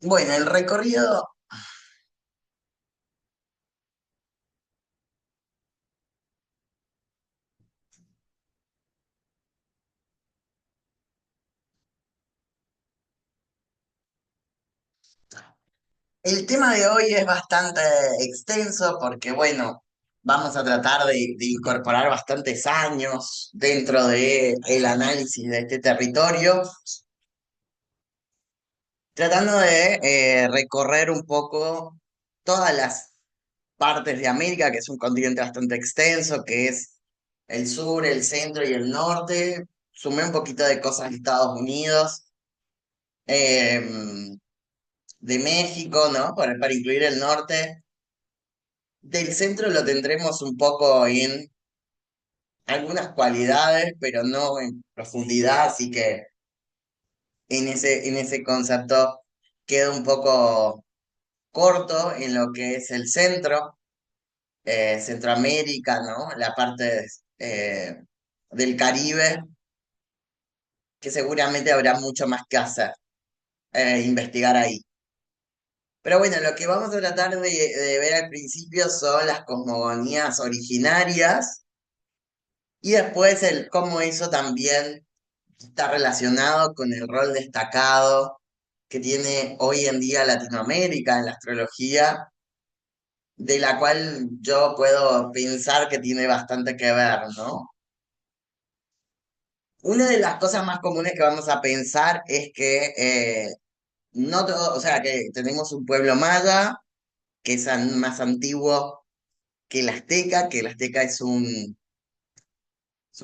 Bueno, el recorrido, el tema de hoy es bastante extenso porque, bueno, vamos a tratar de incorporar bastantes años dentro de el análisis de este territorio, tratando de recorrer un poco todas las partes de América, que es un continente bastante extenso, que es el sur, el centro y el norte. Sumé un poquito de cosas de Estados Unidos. em, de México, ¿no? Para incluir el norte. Del centro lo tendremos un poco en algunas cualidades, pero no en profundidad, así que en ese concepto queda un poco corto en lo que es el centro, Centroamérica, ¿no? La parte del Caribe, que seguramente habrá mucho más que hacer, investigar ahí. Pero bueno, lo que vamos a tratar de ver al principio son las cosmogonías originarias y después el cómo eso también está relacionado con el rol destacado que tiene hoy en día Latinoamérica en la astrología, de la cual yo puedo pensar que tiene bastante que ver, ¿no? Una de las cosas más comunes que vamos a pensar es que no todo, o sea, que tenemos un pueblo maya que es más antiguo que el azteca es un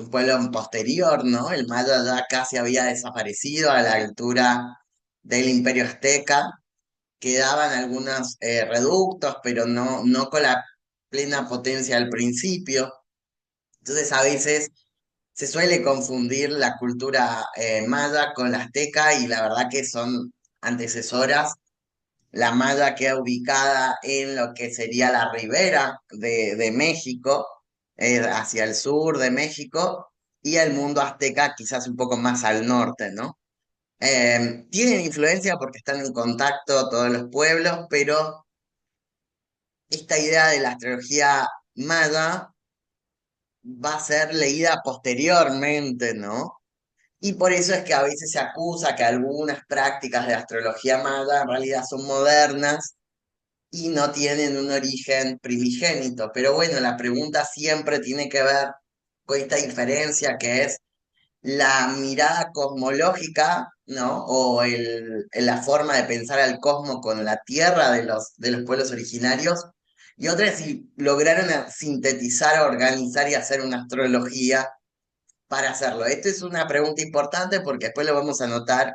pueblo posterior, ¿no? El maya ya casi había desaparecido a la altura del Imperio Azteca. Quedaban algunos reductos, pero no con la plena potencia al principio. Entonces a veces se suele confundir la cultura maya con la azteca y la verdad que son antecesoras. La maya queda ubicada en lo que sería la ribera de México, hacia el sur de México, y el mundo azteca quizás un poco más al norte, ¿no? Tienen influencia porque están en contacto todos los pueblos, pero esta idea de la astrología maya va a ser leída posteriormente, ¿no? Y por eso es que a veces se acusa que algunas prácticas de astrología maya en realidad son modernas y no tienen un origen primigénito. Pero bueno, la pregunta siempre tiene que ver con esta diferencia que es la mirada cosmológica, ¿no? O la forma de pensar al cosmos con la Tierra de los pueblos originarios. Y otra es si lograron sintetizar, organizar y hacer una astrología para hacerlo. Esta es una pregunta importante porque después lo vamos a notar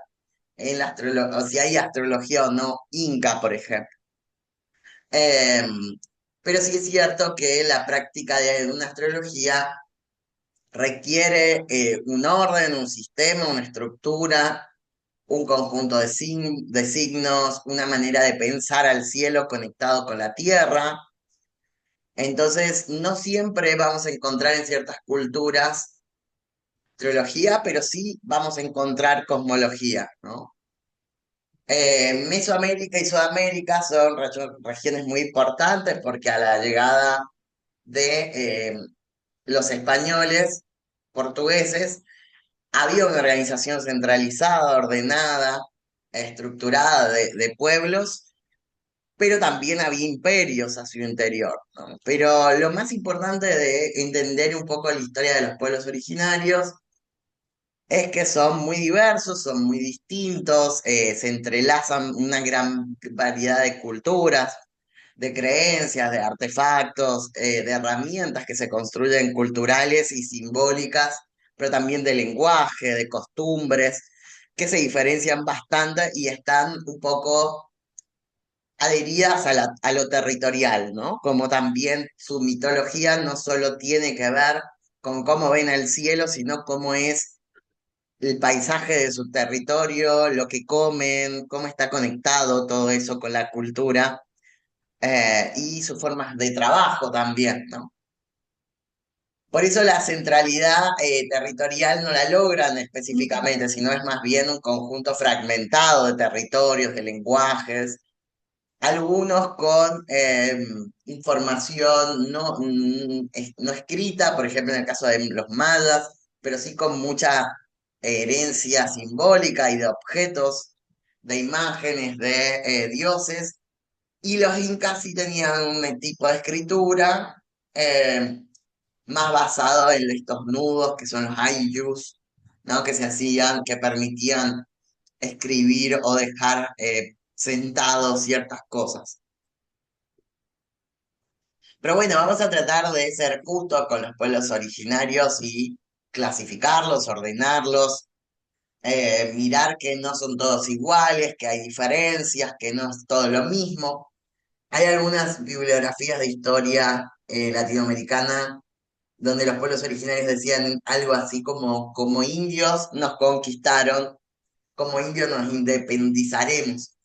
en la astrología, o si hay astrología o no inca, por ejemplo. Em, pero sí es cierto que la práctica de una astrología requiere un orden, un sistema, una estructura, un conjunto de signos, una manera de pensar al cielo conectado con la tierra. Entonces, no siempre vamos a encontrar en ciertas culturas astrología, pero sí vamos a encontrar cosmología, ¿no? Mesoamérica y Sudamérica son regiones muy importantes porque a la llegada de los españoles, portugueses, había una organización centralizada, ordenada, estructurada de pueblos, pero también había imperios a su interior, ¿no? Pero lo más importante de entender un poco la historia de los pueblos originarios es que son muy diversos, son muy distintos, se entrelazan una gran variedad de culturas, de creencias, de artefactos, de herramientas que se construyen culturales y simbólicas, pero también de lenguaje, de costumbres, que se diferencian bastante y están un poco adheridas a lo territorial, ¿no? Como también su mitología no solo tiene que ver con cómo ven el cielo, sino cómo es el paisaje de su territorio, lo que comen, cómo está conectado todo eso con la cultura y sus formas de trabajo también, ¿no? Por eso la centralidad territorial no la logran específicamente, sino es más bien un conjunto fragmentado de territorios, de lenguajes, algunos con información no escrita, por ejemplo en el caso de los mayas, pero sí con mucha herencia simbólica y de objetos, de imágenes de dioses, y los incas sí tenían un tipo de escritura eh, más basado en estos nudos que son los ayllus, ¿no? Que se hacían, que permitían escribir o dejar sentados ciertas cosas. Pero bueno, vamos a tratar de ser justos con los pueblos originarios y clasificarlos, ordenarlos, mirar que no son todos iguales, que hay diferencias, que no es todo lo mismo. Hay algunas bibliografías de historia latinoamericana donde los pueblos originarios decían algo así como indios nos conquistaron, como indios nos independizaremos.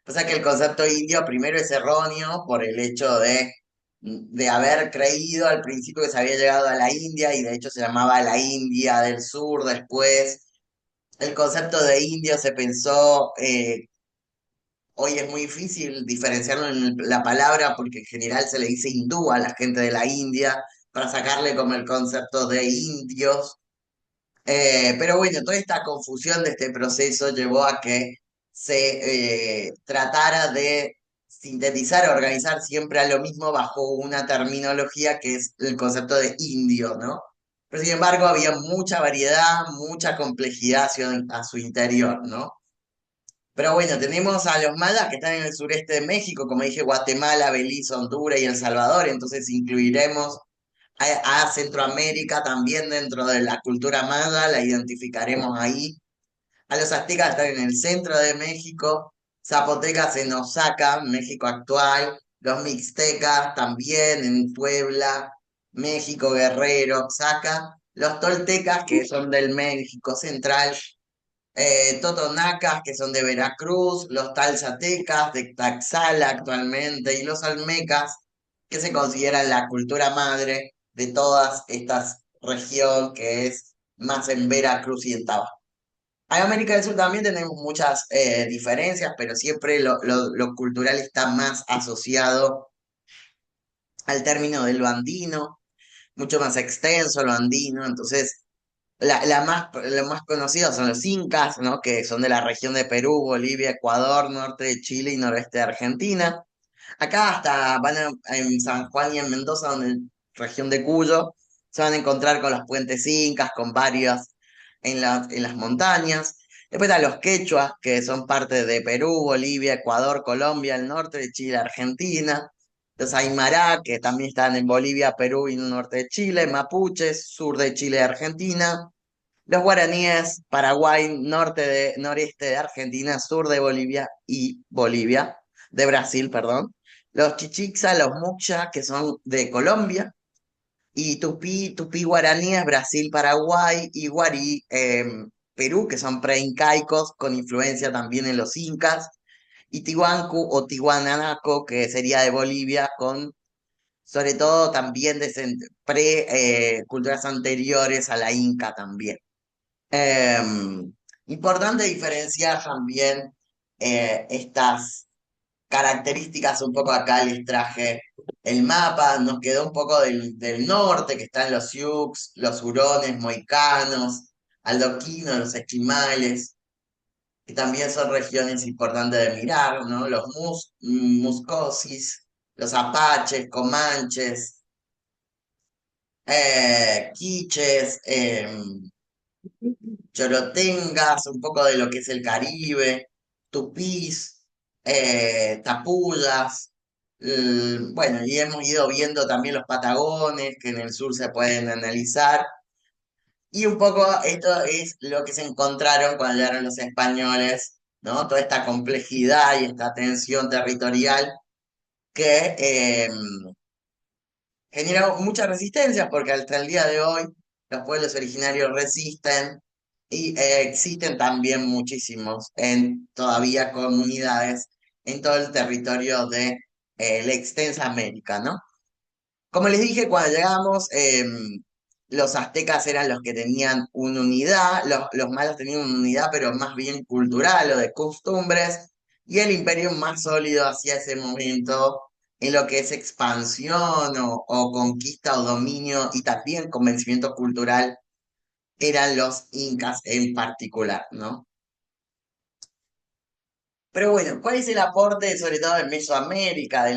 Pasa que el concepto indio primero es erróneo por el hecho de haber creído al principio que se había llegado a la India y de hecho se llamaba la India del Sur después. El concepto de indio se pensó, hoy es muy difícil diferenciarlo en la palabra porque en general se le dice hindú a la gente de la India para sacarle como el concepto de indios. Pero bueno, toda esta confusión de este proceso llevó a que se tratara de sintetizar, organizar siempre a lo mismo bajo una terminología que es el concepto de indio, ¿no? Pero sin embargo había mucha variedad, mucha complejidad a su interior, ¿no? Pero bueno, tenemos a los mayas que están en el sureste de México, como dije, Guatemala, Belice, Honduras y El Salvador, entonces incluiremos a Centroamérica también dentro de la cultura maya, la identificaremos ahí. A los aztecas están en el centro de México, zapotecas en Oaxaca, México actual, los mixtecas también en Puebla, México, Guerrero, Oaxaca, los toltecas que son del México central, totonacas que son de Veracruz, los talzatecas de Tlaxcala actualmente y los almecas que se consideran la cultura madre de todas estas región que es más en Veracruz y en Tabasco. En América del Sur también tenemos muchas diferencias, pero siempre lo cultural está más asociado al término de lo andino, mucho más extenso lo andino, entonces lo más conocido son los incas, ¿no? Que son de la región de Perú, Bolivia, Ecuador, norte de Chile y noroeste de Argentina. Acá hasta en San Juan y en Mendoza, donde región de Cuyo, se van a encontrar con los puentes incas, con varios en las montañas. Después están los quechuas, que son parte de Perú, Bolivia, Ecuador, Colombia, el norte de Chile, Argentina. Los Aymara, que también están en Bolivia, Perú y el norte de Chile. Mapuches, sur de Chile y Argentina. Los guaraníes, Paraguay, noreste de Argentina, sur de Bolivia, de Brasil, perdón. Los chichixa, los muxa, que son de Colombia. Y tupí guaraníes, Brasil, Paraguay. Y guarí, Perú, que son preincaicos, con influencia también en los incas. Y tihuancu o tihuanaco, que sería de Bolivia, con sobre todo también de culturas anteriores a la inca también. Importante diferenciar también estas características, un poco acá les traje el mapa, nos quedó un poco del norte, que están los Sioux, los hurones, moicanos, aldoquinos, los esquimales, que también son regiones importantes de mirar, ¿no? Los muscosis, los apaches, comanches, quiches, chorotengas, un poco de lo que es el Caribe, tupís, tapullas, bueno, y hemos ido viendo también los patagones que en el sur se pueden analizar. Y un poco esto es lo que se encontraron cuando llegaron los españoles, ¿no? Toda esta complejidad y esta tensión territorial que genera mucha resistencia porque hasta el día de hoy los pueblos originarios resisten y existen también muchísimos en todavía comunidades en todo el territorio de la extensa América, ¿no? Como les dije, cuando llegamos, Los aztecas eran los que tenían una unidad, los mayas tenían una unidad, pero más bien cultural o de costumbres, y el imperio más sólido hacia ese momento en lo que es expansión o conquista o dominio y también convencimiento cultural eran los incas en particular, ¿no? Pero bueno, ¿cuál es el aporte, sobre todo en Mesoamérica, de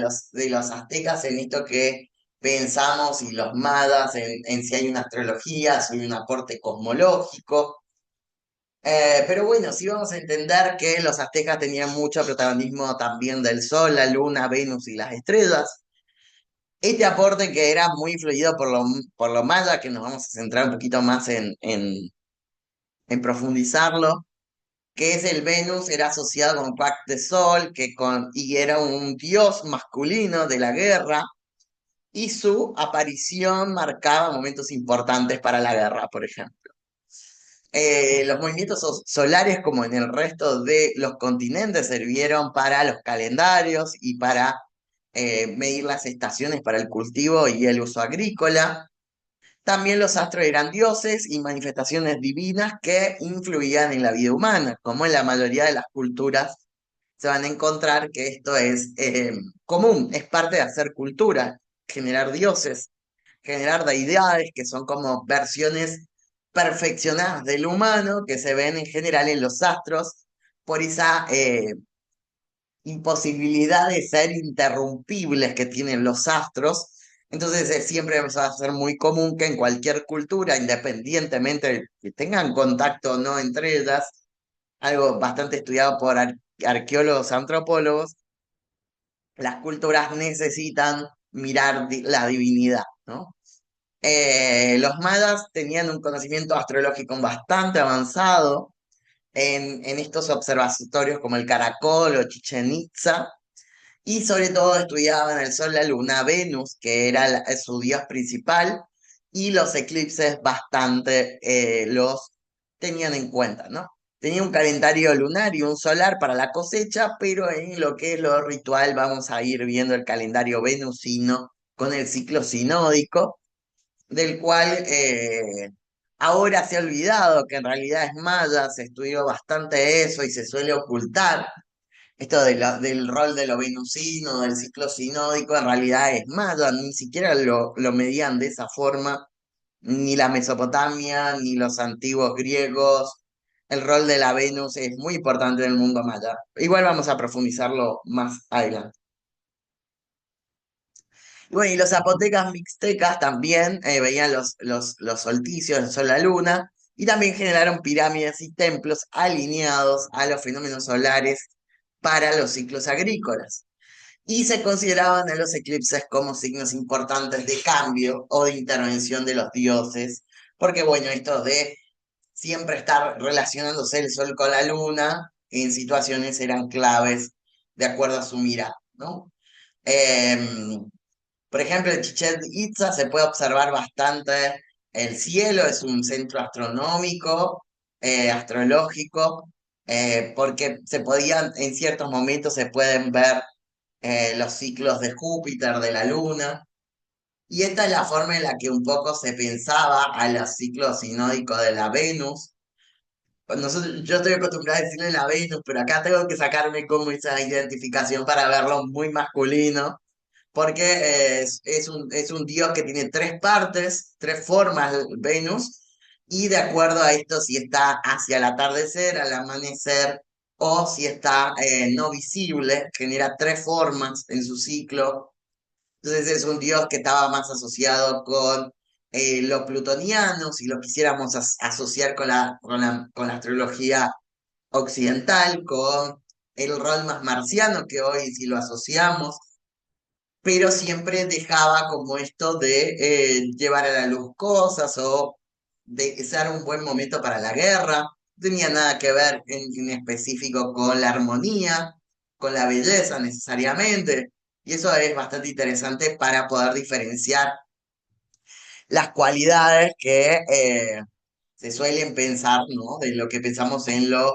los aztecas en esto que pensamos y los mayas en si hay una astrología, si hay un aporte cosmológico? Pero bueno, sí vamos a entender que los aztecas tenían mucho protagonismo también del Sol, la Luna, Venus y las estrellas. Este aporte que era muy influido por lo maya, que nos vamos a centrar un poquito más en profundizarlo, que es el Venus, era asociado con Pac de Sol, y era un dios masculino de la guerra, y su aparición marcaba momentos importantes para la guerra, por ejemplo. Los movimientos solares, como en el resto de los continentes, sirvieron para los calendarios y para medir las estaciones para el cultivo y el uso agrícola. También los astros eran dioses y manifestaciones divinas que influían en la vida humana, como en la mayoría de las culturas se van a encontrar que esto es común, es parte de hacer cultura, generar dioses, generar deidades que son como versiones perfeccionadas del humano que se ven en general en los astros por esa imposibilidad de ser interrumpibles que tienen los astros. Entonces siempre va a ser muy común que en cualquier cultura, independientemente de que tengan contacto o no entre ellas, algo bastante estudiado por arqueólogos, antropólogos, las culturas necesitan mirar la divinidad, ¿no? Los mayas tenían un conocimiento astrológico bastante avanzado en estos observatorios como el Caracol o Chichen Itza, y sobre todo estudiaban el Sol, la Luna, Venus, que era su dios principal, y los eclipses bastante los tenían en cuenta, ¿no? Tenía un calendario lunar y un solar para la cosecha, pero en lo que es lo ritual vamos a ir viendo el calendario venusino con el ciclo sinódico, del cual ahora se ha olvidado que en realidad es maya, se estudió bastante eso y se suele ocultar esto del rol de lo venusino, del ciclo sinódico, en realidad es maya, ni siquiera lo medían de esa forma, ni la Mesopotamia, ni los antiguos griegos. El rol de la Venus es muy importante en el mundo maya. Igual vamos a profundizarlo más adelante. Y bueno, y los zapotecas mixtecas también veían los solsticios, el sol, la luna, y también generaron pirámides y templos alineados a los fenómenos solares para los ciclos agrícolas. Y se consideraban en los eclipses como signos importantes de cambio o de intervención de los dioses, porque bueno, esto de siempre estar relacionándose el sol con la luna en situaciones eran claves de acuerdo a su mirada, ¿no? Em, por ejemplo, en Chichén Itzá se puede observar bastante el cielo, es un centro astronómico, astrológico, porque se podían, en ciertos momentos se pueden ver los ciclos de Júpiter, de la Luna, y esta es la forma en la que un poco se pensaba a los ciclos sinódicos de la Venus. Yo estoy acostumbrado a decirle la Venus, pero acá tengo que sacarme como esa identificación para verlo muy masculino porque es un dios que tiene tres partes, tres formas, Venus, y de acuerdo a esto, si está hacia el atardecer, al amanecer, o si está no visible, genera tres formas en su ciclo. Entonces es un dios que estaba más asociado con lo plutoniano, si lo quisiéramos asociar con con la astrología occidental, con el rol más marciano que hoy si lo asociamos, pero siempre dejaba como esto de llevar a la luz cosas o de ser un buen momento para la guerra. No tenía nada que ver en específico con la armonía, con la belleza necesariamente. Y eso es bastante interesante para poder diferenciar las cualidades que se suelen pensar, ¿no? De lo que pensamos en la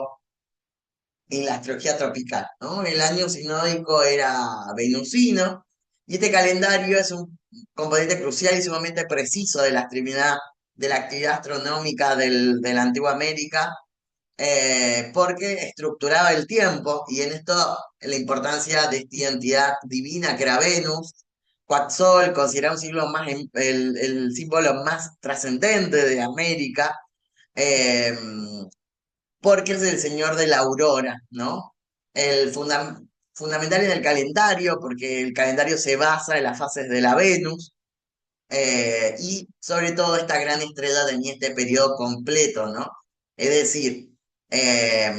astrología tropical, ¿no? El año sinódico era venusino y este calendario es un componente crucial y sumamente preciso de la astronomía de la actividad astronómica de la antigua América, porque estructuraba el tiempo y en esto la importancia de esta identidad divina que era Venus. Quetzal, considerado un siglo más, el símbolo más trascendente de América, eh, porque es el señor de la aurora, ¿no? Fundamental en el calendario, porque el calendario se basa en las fases de la Venus, y sobre todo esta gran estrella tenía este periodo completo, ¿no? Es decir, eh,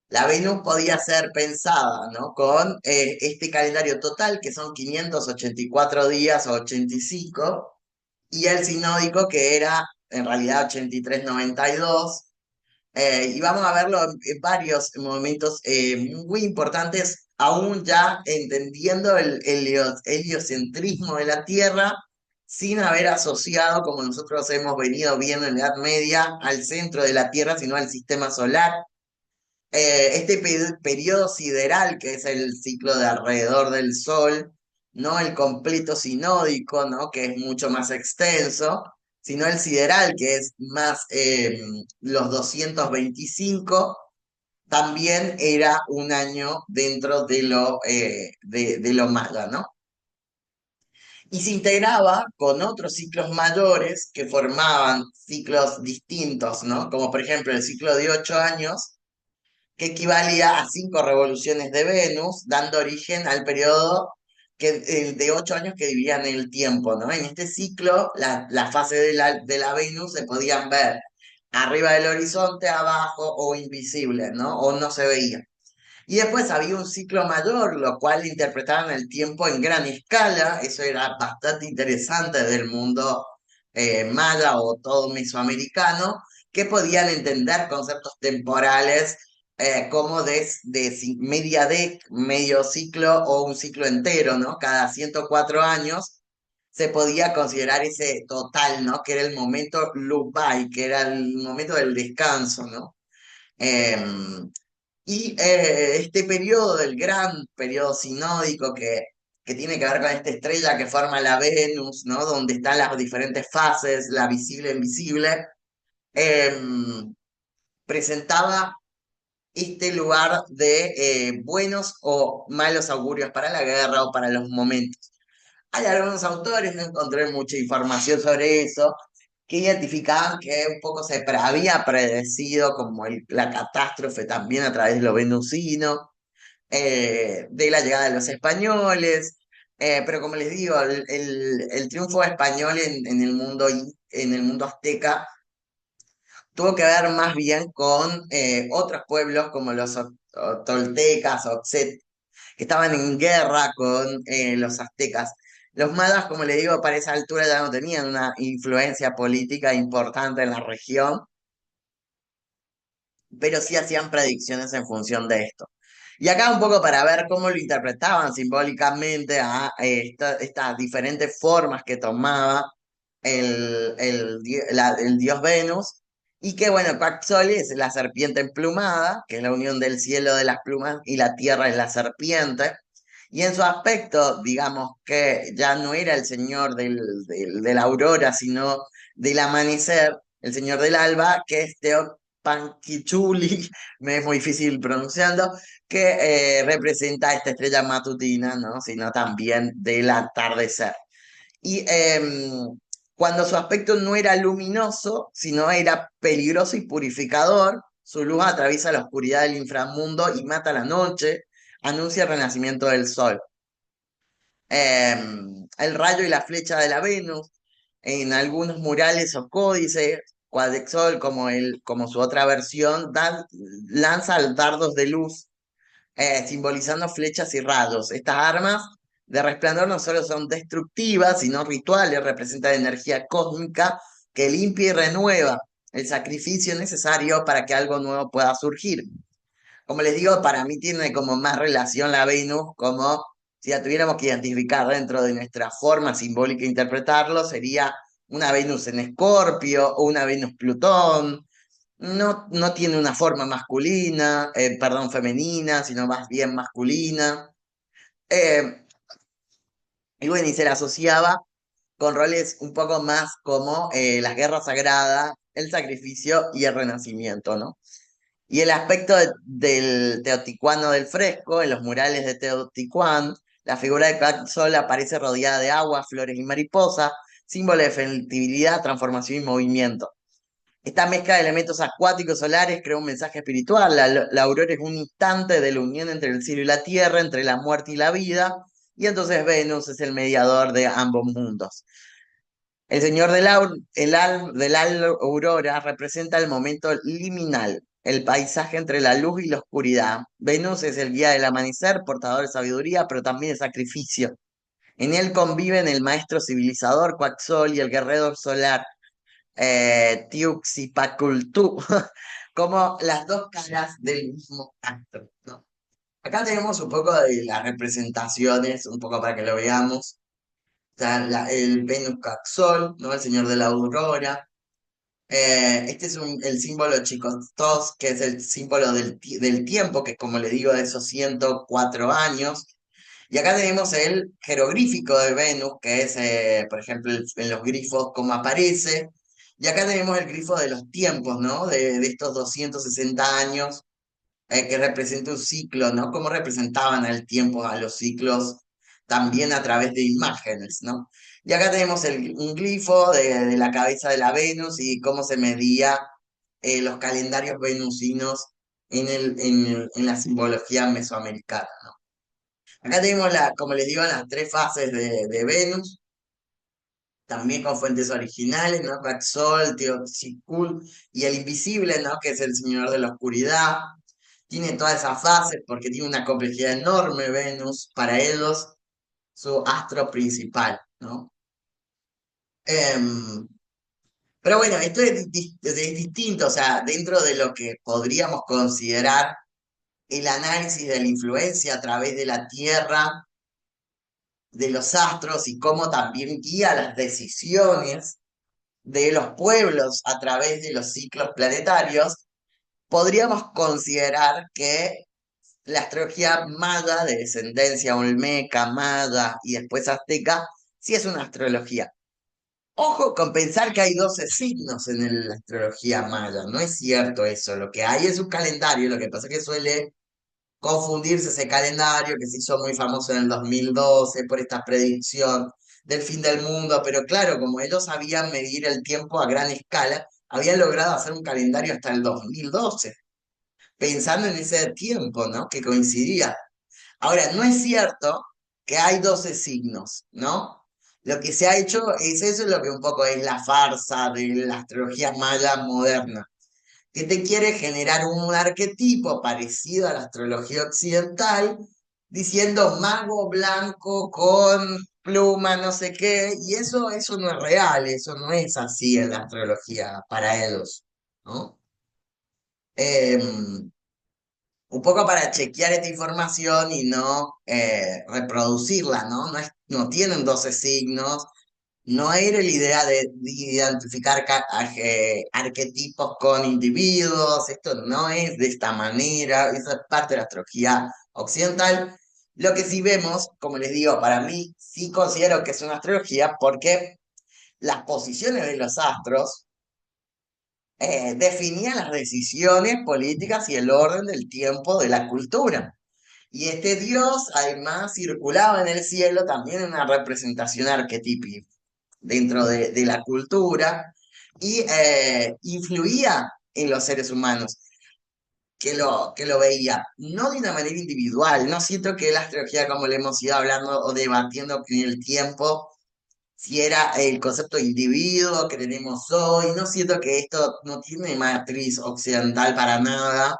la Venus podía ser pensada, ¿no? Con este calendario total, que son 584 días o 85, y el sinódico, que era en realidad 83,92. Y vamos a verlo en varios momentos muy importantes, aún ya entendiendo el heliocentrismo de la Tierra, sin haber asociado, como nosotros hemos venido viendo en la Edad Media, al centro de la Tierra, sino al sistema solar. Este periodo sideral, que es el ciclo de alrededor del Sol, no el completo sinódico, ¿no? Que es mucho más extenso, sino el sideral, que es más los 225, también era un año dentro de lo maya, ¿no? Y se integraba con otros ciclos mayores que formaban ciclos distintos, ¿no? Como por ejemplo el ciclo de 8 años, que equivalía a 5 revoluciones de Venus, dando origen al periodo de 8 años que dividían el tiempo, ¿no? En este ciclo, la fase de la Venus se podían ver arriba del horizonte, abajo o invisibles, ¿no? O no se veía. Y después había un ciclo mayor, lo cual interpretaban el tiempo en gran escala. Eso era bastante interesante del mundo maya o todo mesoamericano, que podían entender conceptos temporales como medio ciclo o un ciclo entero, ¿no? Cada 104 años se podía considerar ese total, ¿no? Que era el momento Lubai, que era el momento del descanso, ¿no? Em, este periodo, el gran periodo sinódico que tiene que ver con esta estrella que forma la Venus, ¿no? Donde están las diferentes fases, la visible e invisible, em, presentaba este lugar de buenos o malos augurios para la guerra o para los momentos. Hay algunos autores, no encontré mucha información sobre eso, que identificaban que un poco había predecido como la catástrofe también a través de lo venusino, de la llegada de los españoles, pero como les digo, el triunfo español en el mundo azteca tuvo que ver más bien con otros pueblos como los toltecas o que estaban en guerra con los aztecas. Los mayas, como le digo, para esa altura ya no tenían una influencia política importante en la región, pero sí hacían predicciones en función de esto. Y acá un poco para ver cómo lo interpretaban simbólicamente a estas diferentes formas que tomaba el dios Venus, y que bueno, Quetzal es la serpiente emplumada, que es la unión del cielo de las plumas y la tierra es la serpiente, y en su aspecto, digamos que ya no era el señor de la aurora, sino del amanecer, el señor del alba, que es Teopanquichuli, me es muy difícil pronunciando, que representa esta estrella matutina, ¿no? Sino también del atardecer. Y cuando su aspecto no era luminoso, sino era peligroso y purificador, su luz atraviesa la oscuridad del inframundo y mata la noche, anuncia el renacimiento del sol. El rayo y la flecha de la Venus, en algunos murales o códices, Quetzal, como su otra versión, lanza dardos de luz, simbolizando flechas y rayos. Estas armas de resplandor no solo son destructivas, sino rituales, representan energía cósmica que limpia y renueva el sacrificio necesario para que algo nuevo pueda surgir. Como les digo, para mí tiene como más relación la Venus, como si la tuviéramos que identificar dentro de nuestra forma simbólica de interpretarlo, sería una Venus en Escorpio o una Venus Plutón. No, no tiene una forma masculina, perdón, femenina, sino más bien masculina. Eh, y bueno, y se la asociaba con roles un poco más como las guerras sagradas, el sacrificio y el renacimiento, ¿no? Y el aspecto del teotihuacano del fresco, en los murales de Teotihuacán, la figura de Quetzal aparece rodeada de agua, flores y mariposas, símbolo de fertilidad, transformación y movimiento. Esta mezcla de elementos acuáticos solares crea un mensaje espiritual. La aurora es un instante de la unión entre el cielo y la tierra, entre la muerte y la vida, y entonces Venus es el mediador de ambos mundos. El señor de la aurora representa el momento liminal, el paisaje entre la luz y la oscuridad. Venus es el guía del amanecer, portador de sabiduría, pero también de sacrificio. En él conviven el maestro civilizador Quetzal y el guerrero solar Tiuxipacultú, como las dos caras del mismo acto, ¿no? Acá tenemos un poco de las representaciones, un poco para que lo veamos. Está el Venus Caxol, ¿no? El señor de la aurora. Este es el símbolo Chicostos, que es el símbolo del tiempo, que como le digo, de esos 104 años. Y acá tenemos el jeroglífico de Venus, que es, por ejemplo, en los grifos, como aparece. Y acá tenemos el grifo de los tiempos, ¿no? De estos 260 años, que representa un ciclo, ¿no? Cómo representaban al tiempo, a los ciclos, también a través de imágenes, ¿no? Y acá tenemos un glifo de la cabeza de la Venus y cómo se medía los calendarios venusinos en la simbología mesoamericana, ¿no? Acá tenemos, como les digo, las tres fases de Venus, también con fuentes originales, ¿no? Raxol, Teotzicul y el invisible, ¿no? Que es el señor de la oscuridad. Tiene todas esas fases porque tiene una complejidad enorme Venus, para ellos, su astro principal, ¿no? Em, pero bueno, esto es distinto, o sea, dentro de lo que podríamos considerar el análisis de la influencia a través de la Tierra, de los astros y cómo también guía las decisiones de los pueblos a través de los ciclos planetarios, podríamos considerar que la astrología maya, de descendencia olmeca, maya y después azteca, sí es una astrología. Ojo con pensar que hay 12 signos en la astrología maya, no es cierto eso, lo que hay es un calendario, lo que pasa es que suele confundirse ese calendario que se hizo muy famoso en el 2012 por esta predicción del fin del mundo, pero claro, como ellos sabían medir el tiempo a gran escala, habían logrado hacer un calendario hasta el 2012 pensando en ese tiempo, ¿no? Que coincidía. Ahora, no es cierto que hay 12 signos, ¿no? Lo que se ha hecho es eso, es lo que un poco es la farsa de la astrología maya moderna, que te quiere generar un arquetipo parecido a la astrología occidental, diciendo mago blanco con pluma, no sé qué, y eso no es real, eso no es así en la astrología para ellos, ¿no? Em, un poco para chequear esta información y no reproducirla, ¿no? No tienen 12 signos, no era la idea de identificar arquetipos con individuos, esto no es de esta manera, esa es parte de la astrología occidental. Lo que sí vemos, como les digo, para mí sí considero que es una astrología porque las posiciones de los astros definían las decisiones políticas y el orden del tiempo de la cultura. Y este dios, además, circulaba en el cielo también en una representación arquetípica dentro de la cultura y influía en los seres humanos que lo veía, no de una manera individual. No siento que la astrología, como le hemos ido hablando o debatiendo en el tiempo, si era el concepto de individuo que tenemos hoy, no siento que esto no tiene matriz occidental para nada,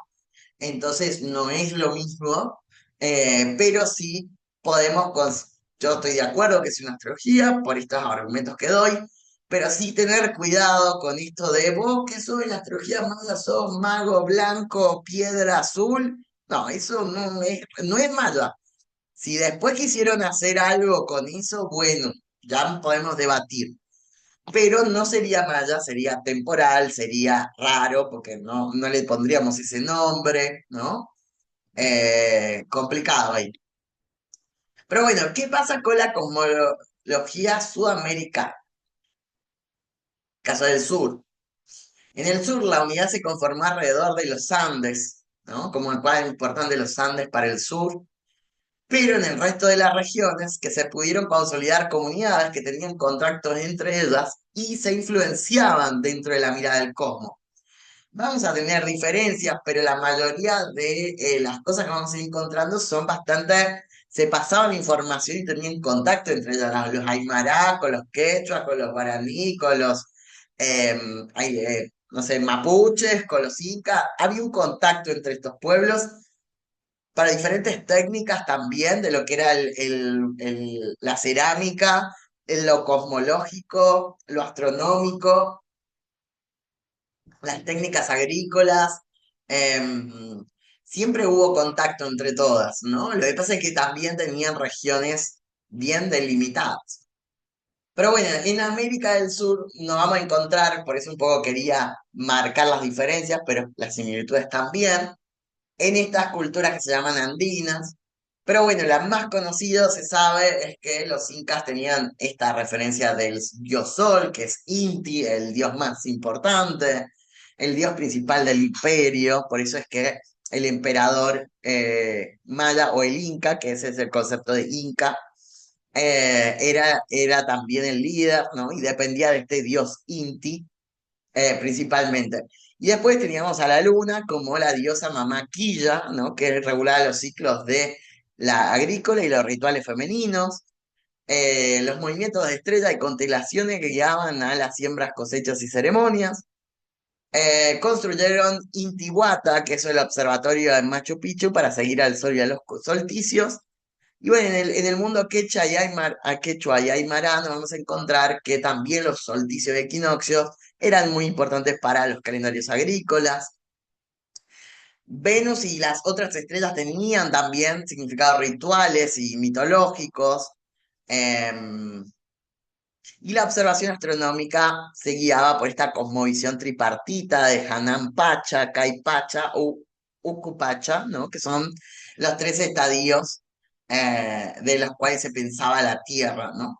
entonces no es lo mismo, pero sí podemos, yo estoy de acuerdo que es una astrología por estos argumentos que doy, pero sí tener cuidado con esto de vos que sos la astrología maya, sos mago blanco, piedra azul, no, eso no es maya. Si después quisieron hacer algo con eso, bueno, ya podemos debatir. Pero no sería maya, sería temporal, sería raro, porque no le pondríamos ese nombre, ¿no? Complicado ahí. Pero bueno, ¿qué pasa con geología sudamericana, caso del sur. En el sur, la unidad se conformó alrededor de los Andes, ¿no? Como el cual es importante los Andes para el sur, pero en el resto de las regiones que se pudieron consolidar comunidades que tenían contactos entre ellas y se influenciaban dentro de la mirada del cosmos. Vamos a tener diferencias, pero la mayoría de las cosas que vamos a ir encontrando son bastante, se pasaban información y tenían contacto entre ellos, los aymará, con los quechuas, con los guaraní, con los, no sé, mapuches, con los incas. Había un contacto entre estos pueblos para diferentes técnicas también de lo que era la cerámica, en lo cosmológico, lo astronómico, las técnicas agrícolas. em, Siempre hubo contacto entre todas, ¿no? Lo que pasa es que también tenían regiones bien delimitadas. Pero bueno, en América del Sur nos vamos a encontrar, por eso un poco quería marcar las diferencias, pero las similitudes también en estas culturas que se llaman andinas. Pero bueno, la más conocida se sabe es que los incas tenían esta referencia del dios Sol, que es Inti, el dios más importante, el dios principal del imperio, por eso es que el emperador maya o el inca, que ese es el concepto de inca, era también el líder, ¿no? Y dependía de este dios Inti principalmente. Y después teníamos a la luna como la diosa mamá Quilla, ¿no? Que regulaba los ciclos de la agrícola y los rituales femeninos, los movimientos de estrella y constelaciones que guiaban a las siembras, cosechas y ceremonias. Construyeron Intihuata, que es el observatorio de Machu Picchu, para seguir al sol y a los solsticios. Y bueno, en el mundo quechua y aymara nos vamos a encontrar que también los solsticios y equinoccios eran muy importantes para los calendarios agrícolas. Venus y las otras estrellas tenían también significados rituales y mitológicos. em, y la observación astronómica se guiaba por esta cosmovisión tripartita de Hanan Pacha, Kai Pacha u Uku Pacha, ¿no? Que son los tres estadios de los cuales se pensaba la Tierra, ¿no?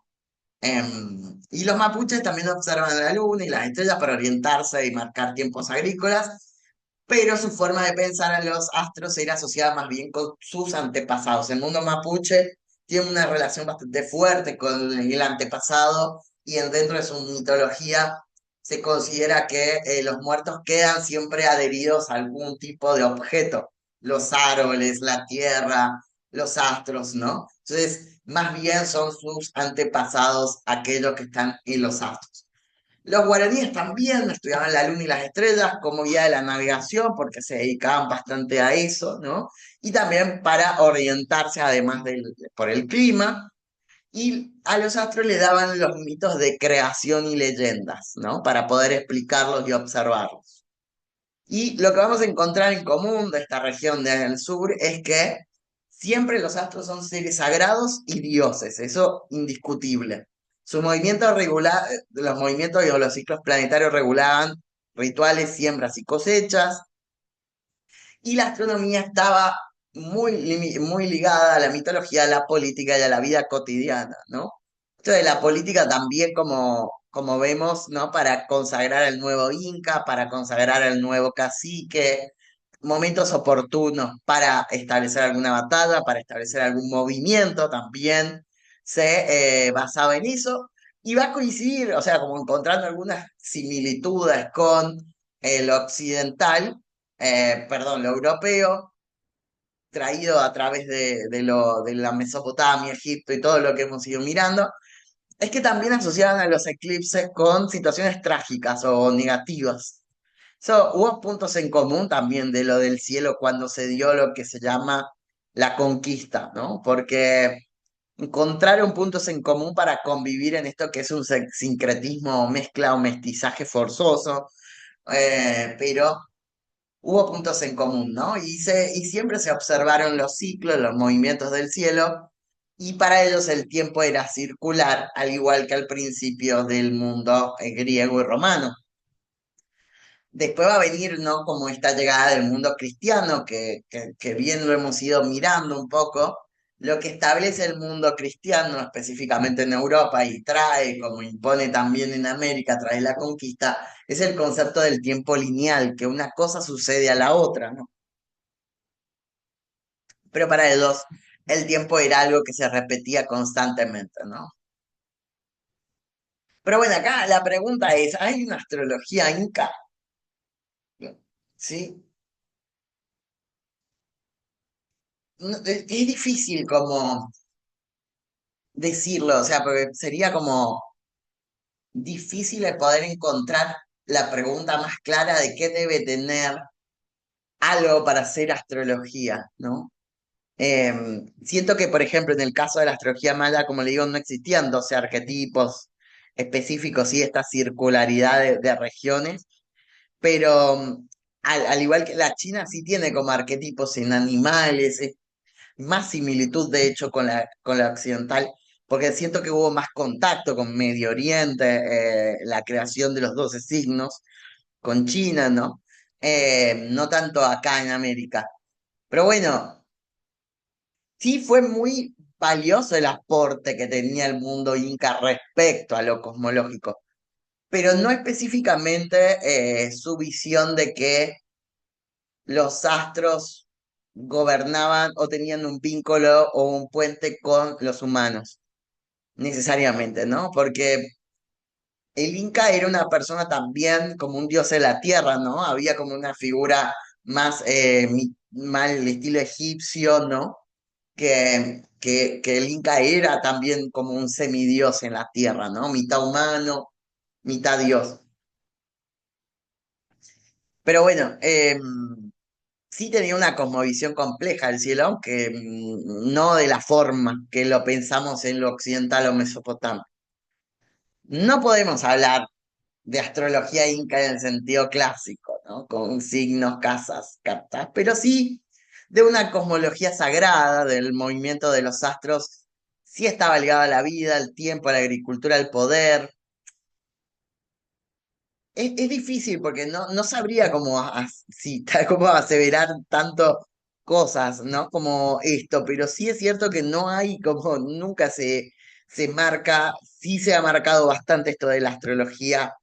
Y los mapuches también observan la luna y las estrellas para orientarse y marcar tiempos agrícolas, pero su forma de pensar a los astros era asociada más bien con sus antepasados. El mundo mapuche tiene una relación bastante fuerte con el antepasado y dentro de su mitología se considera que los muertos quedan siempre adheridos a algún tipo de objeto, los árboles, la tierra, los astros, ¿no? Entonces, más bien son sus antepasados aquellos que están en los astros. Los guaraníes también estudiaban la luna y las estrellas como guía de la navegación, porque se dedicaban bastante a eso, ¿no? Y también para orientarse, además por el clima, y a los astros le daban los mitos de creación y leyendas, ¿no? Para poder explicarlos y observarlos. Y lo que vamos a encontrar en común de esta región del sur es que siempre los astros son seres sagrados y dioses, eso indiscutible. Sus movimientos los movimientos y los ciclos planetarios regulaban rituales, siembras y cosechas, y la astronomía estaba muy ligada a la mitología, a la política y a la vida cotidiana, ¿no? Entonces la política también como vemos, ¿no? Para consagrar al nuevo Inca, para consagrar al nuevo cacique, momentos oportunos para establecer alguna batalla, para establecer algún movimiento también, se basaba en eso y va a coincidir, o sea, como encontrando algunas similitudes con el occidental, perdón, lo europeo, traído a través de la Mesopotamia, Egipto y todo lo que hemos ido mirando, es que también asociaban a los eclipses con situaciones trágicas o negativas. Hubo puntos en común también de lo del cielo cuando se dio lo que se llama la conquista, ¿no? Porque encontraron puntos en común para convivir en esto que es un sincretismo, mezcla o mestizaje forzoso, pero hubo puntos en común, ¿no? Y siempre se observaron los ciclos, los movimientos del cielo, y para ellos el tiempo era circular, al igual que al principio del mundo griego y romano. Después va a venir, ¿no? Como esta llegada del mundo cristiano, que bien lo hemos ido mirando un poco, Lo que establece el mundo cristiano, específicamente en Europa, y trae, como impone también en América, trae la conquista, es el concepto del tiempo lineal, que una cosa sucede a la otra, ¿no? Pero para ellos el tiempo era algo que se repetía constantemente, ¿no? Pero bueno, acá la pregunta es, ¿hay una astrología inca? ¿Sí? Es difícil como decirlo, o sea, porque sería como difícil de poder encontrar la pregunta más clara de qué debe tener algo para hacer astrología, ¿no? Siento que, por ejemplo, en el caso de la astrología maya, como le digo, no existían 12 arquetipos específicos y esta circularidad de regiones, pero al igual que la China sí tiene como arquetipos en animales, es más similitud de hecho con la occidental, porque siento que hubo más contacto con Medio Oriente, la creación de los 12 signos, con China, ¿no? No tanto acá en América. Pero bueno, sí fue muy valioso el aporte que tenía el mundo inca respecto a lo cosmológico, pero no específicamente su visión de que los astros gobernaban o tenían un vínculo o un puente con los humanos, necesariamente, ¿no? Porque el Inca era una persona también como un dios de la tierra, ¿no? Había como una figura más, más el estilo egipcio, ¿no? Que el Inca era también como un semidios en la tierra, ¿no? Mitad humano, mitad dios. Pero bueno, sí tenía una cosmovisión compleja el cielo, aunque no de la forma que lo pensamos en lo occidental o mesopotámico. No podemos hablar de astrología inca en el sentido clásico, ¿no? Con signos, casas, cartas, pero sí de una cosmología sagrada, del movimiento de los astros, sí estaba ligado a la vida, al tiempo, a la agricultura, al poder. Es difícil porque no sabría cómo, sí, cómo aseverar tanto cosas, ¿no? Como esto, pero sí es cierto que no hay como, nunca se marca, sí se ha marcado bastante esto de la astrología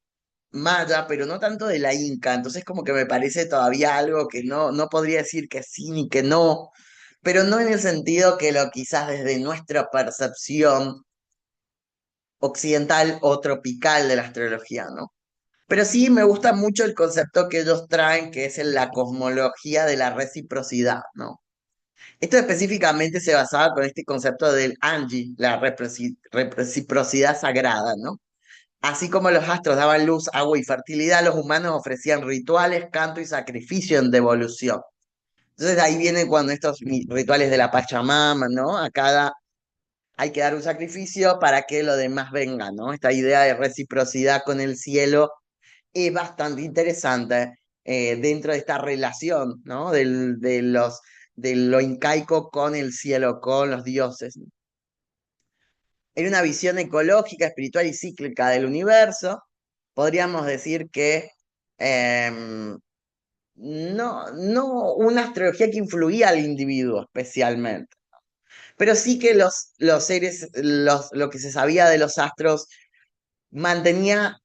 maya, pero no tanto de la inca, entonces como que me parece todavía algo que no podría decir que sí ni que no, pero no en el sentido que lo quizás desde nuestra percepción occidental o tropical de la astrología, ¿no? Pero sí me gusta mucho el concepto que ellos traen, que es en la cosmología de la reciprocidad, ¿no? Esto específicamente se basaba con este concepto del Anji, la reciprocidad sagrada, ¿no? Así como los astros daban luz, agua y fertilidad, los humanos ofrecían rituales, canto y sacrificio en devolución. Entonces ahí vienen cuando estos rituales de la Pachamama, ¿no? A cada hay que dar un sacrificio para que lo demás venga, ¿no? Esta idea de reciprocidad con el cielo es bastante interesante dentro de esta relación, ¿no? De lo incaico con el cielo, con los dioses. En una visión ecológica, espiritual y cíclica del universo, podríamos decir que no una astrología que influía al individuo especialmente, pero sí que los seres, lo que se sabía de los astros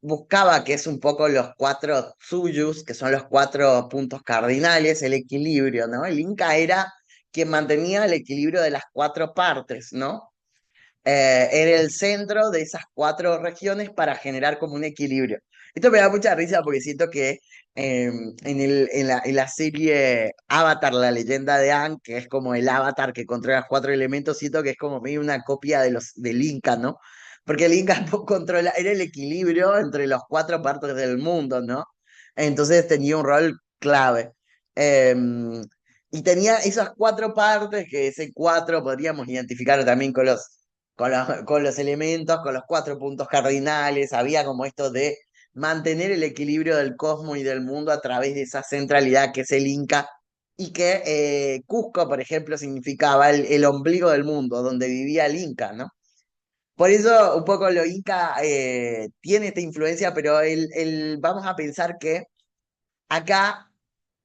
buscaba, que es un poco los cuatro tsuyus, que son los cuatro puntos cardinales, el equilibrio, ¿no? El Inca era quien mantenía el equilibrio de las cuatro partes, ¿no? Era el centro de esas cuatro regiones para generar como un equilibrio. Esto me da mucha risa porque siento que en la serie Avatar, la leyenda de Aang, que es como el avatar que controla los cuatro elementos, siento que es como medio una copia del Inca, ¿no? Porque el Inca controla, era el equilibrio entre las cuatro partes del mundo, ¿no? Entonces tenía un rol clave. Y tenía esas cuatro partes, que ese cuatro podríamos identificarlo también con los elementos, con los cuatro puntos cardinales, había como esto de mantener el equilibrio del cosmos y del mundo a través de esa centralidad que es el Inca, y que Cusco, por ejemplo, significaba el ombligo del mundo, donde vivía el Inca, ¿no? Por eso un poco lo Inca tiene esta influencia, pero vamos a pensar que acá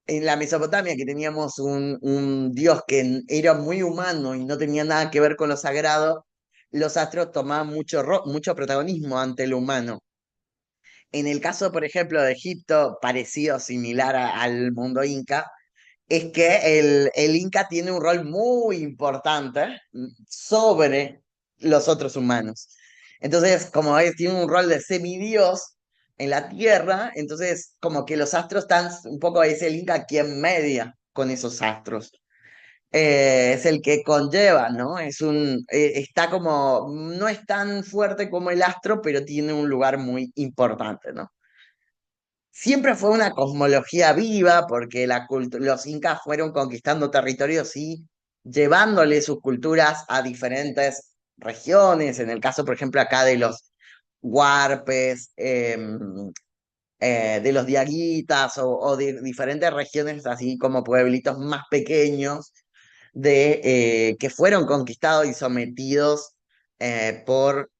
en la Mesopotamia, que teníamos un dios que era muy humano y no tenía nada que ver con lo sagrado, los astros tomaban mucho protagonismo ante el humano. En el caso, por ejemplo, de Egipto, parecido, similar al mundo inca, es que el Inca tiene un rol muy importante sobre los otros humanos. Entonces, como es, tiene un rol de semidios en la Tierra, entonces como que los astros están un poco, es el Inca quien media con esos astros. Es el que conlleva, ¿no? Está como, no es tan fuerte como el astro, pero tiene un lugar muy importante, ¿no? Siempre fue una cosmología viva porque los incas fueron conquistando territorios y llevándole sus culturas a diferentes regiones. En el caso, por ejemplo, acá de los huarpes, de los diaguitas o de diferentes regiones, así como pueblitos más pequeños, que fueron conquistados y sometidos por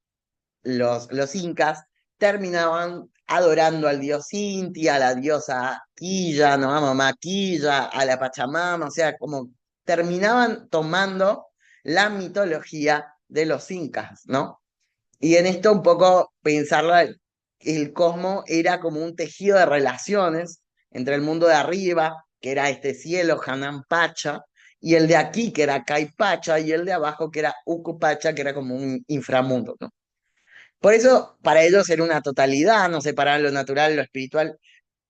los incas terminaban adorando al dios Inti, a la diosa Quilla, ¿no? A mamá Quilla, a la Pachamama, o sea, como terminaban tomando la mitología de los incas, ¿no? Y en esto un poco pensarla, el cosmos era como un tejido de relaciones entre el mundo de arriba, que era este cielo, Hanan Pacha, y el de aquí, que era Kai Pacha, y el de abajo, que era Uku Pacha, que era como un inframundo, ¿no? Por eso, para ellos era una totalidad, no separar lo natural, lo espiritual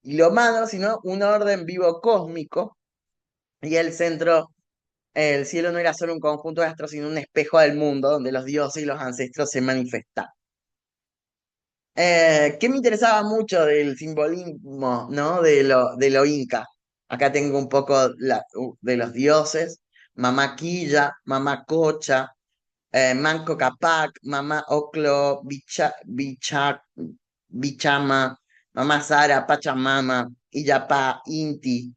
y lo humano, sino un orden vivo cósmico. Y el centro, el cielo no era solo un conjunto de astros, sino un espejo del mundo donde los dioses y los ancestros se manifestaban. ¿Qué me interesaba mucho del simbolismo, ¿no? De lo inca? Acá tengo un poco de los dioses, Mamá Quilla, Mamá Cocha, Manco Capac, Mamá Oclo, Bichama, Mamá Sara, Pachamama, Illapá, Inti,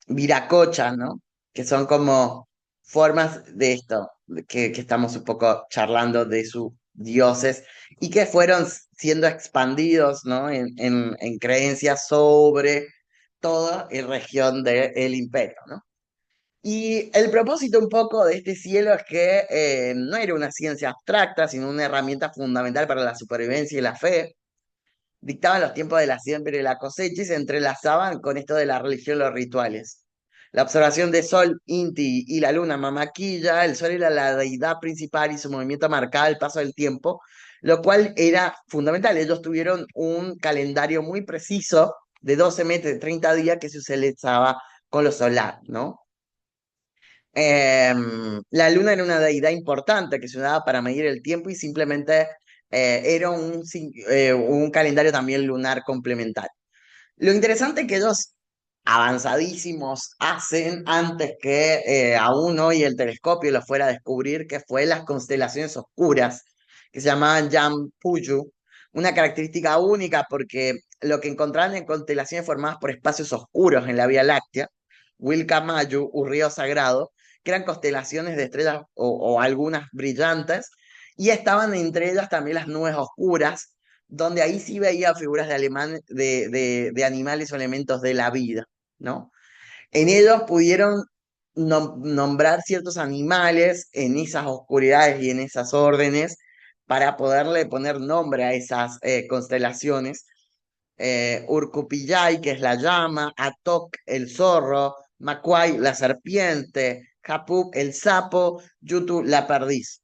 Viracocha, ¿no? Que son como formas de esto, que estamos un poco charlando de sus dioses y que fueron siendo expandidos, ¿no? En creencias sobre toda la región del imperio, ¿no? Y el propósito un poco de este cielo es que no era una ciencia abstracta, sino una herramienta fundamental para la supervivencia y la fe. Dictaban los tiempos de la siembra y la cosecha y se entrelazaban con esto de la religión y los rituales. La observación de Sol, Inti y la luna, Mamaquilla, el Sol era la deidad principal y su movimiento marcaba el paso del tiempo, lo cual era fundamental. Ellos tuvieron un calendario muy preciso de 12 meses, de 30 días que se utilizaba con lo solar, ¿no? La luna era una deidad importante que se usaba para medir el tiempo y simplemente era un calendario también lunar complementario. Lo interesante es que ellos, avanzadísimos, hacen antes que aún hoy el telescopio lo fuera a descubrir, que fue las constelaciones oscuras, que se llamaban Puyu, una característica única porque lo que encontraban en constelaciones formadas por espacios oscuros en la Vía Láctea, Wilcamayu, un río sagrado, que eran constelaciones de estrellas o algunas brillantes, y estaban entre ellas también las nubes oscuras, donde ahí sí veía figuras de animales o elementos de la vida, ¿no? En ellos pudieron nombrar ciertos animales en esas oscuridades y en esas órdenes para poderle poner nombre a esas constelaciones. Urkupillay, que es la llama, Atok, el zorro, Macuay, la serpiente, Japuk, el sapo, Yutu, la perdiz.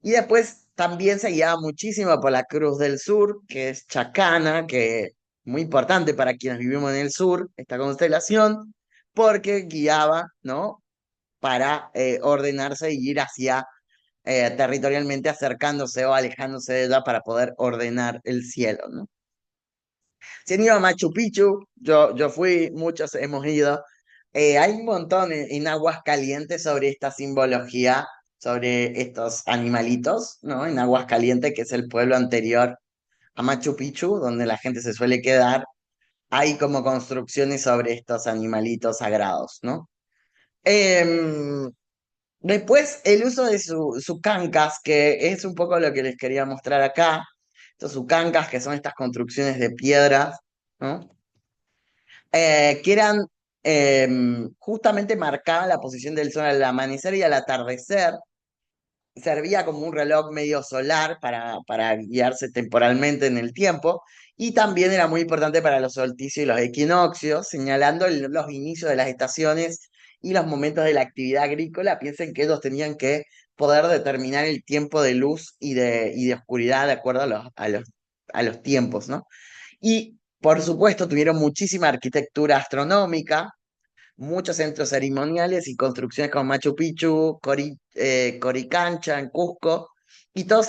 Y después también se guiaba muchísimo por la Cruz del Sur, que es Chacana, que es muy importante para quienes vivimos en el sur, esta constelación, porque guiaba, ¿no? Para ordenarse y ir hacia territorialmente acercándose o alejándose de ella para poder ordenar el cielo, ¿no? Si han ido a Machu Picchu, yo fui, muchos hemos ido. Hay un montón en Aguas Calientes sobre esta simbología, sobre estos animalitos, ¿no? En Aguas Calientes, que es el pueblo anterior a Machu Picchu, donde la gente se suele quedar, hay como construcciones sobre estos animalitos sagrados, ¿no? Em, Después, el uso de su cancas, que es un poco lo que les quería mostrar acá. Estos sucancas, que son estas construcciones de piedras, ¿no? que eran justamente marcaban la posición del sol al amanecer y al atardecer. Servía como un reloj medio solar para guiarse temporalmente en el tiempo, y también era muy importante para los solsticios y los equinoccios, señalando los inicios de las estaciones y los momentos de la actividad agrícola. Piensen que ellos tenían que poder determinar el tiempo de luz y de oscuridad de acuerdo a los tiempos, ¿no? Y por supuesto tuvieron muchísima arquitectura astronómica, muchos centros ceremoniales y construcciones como Machu Picchu, Coricancha en Cusco, y todos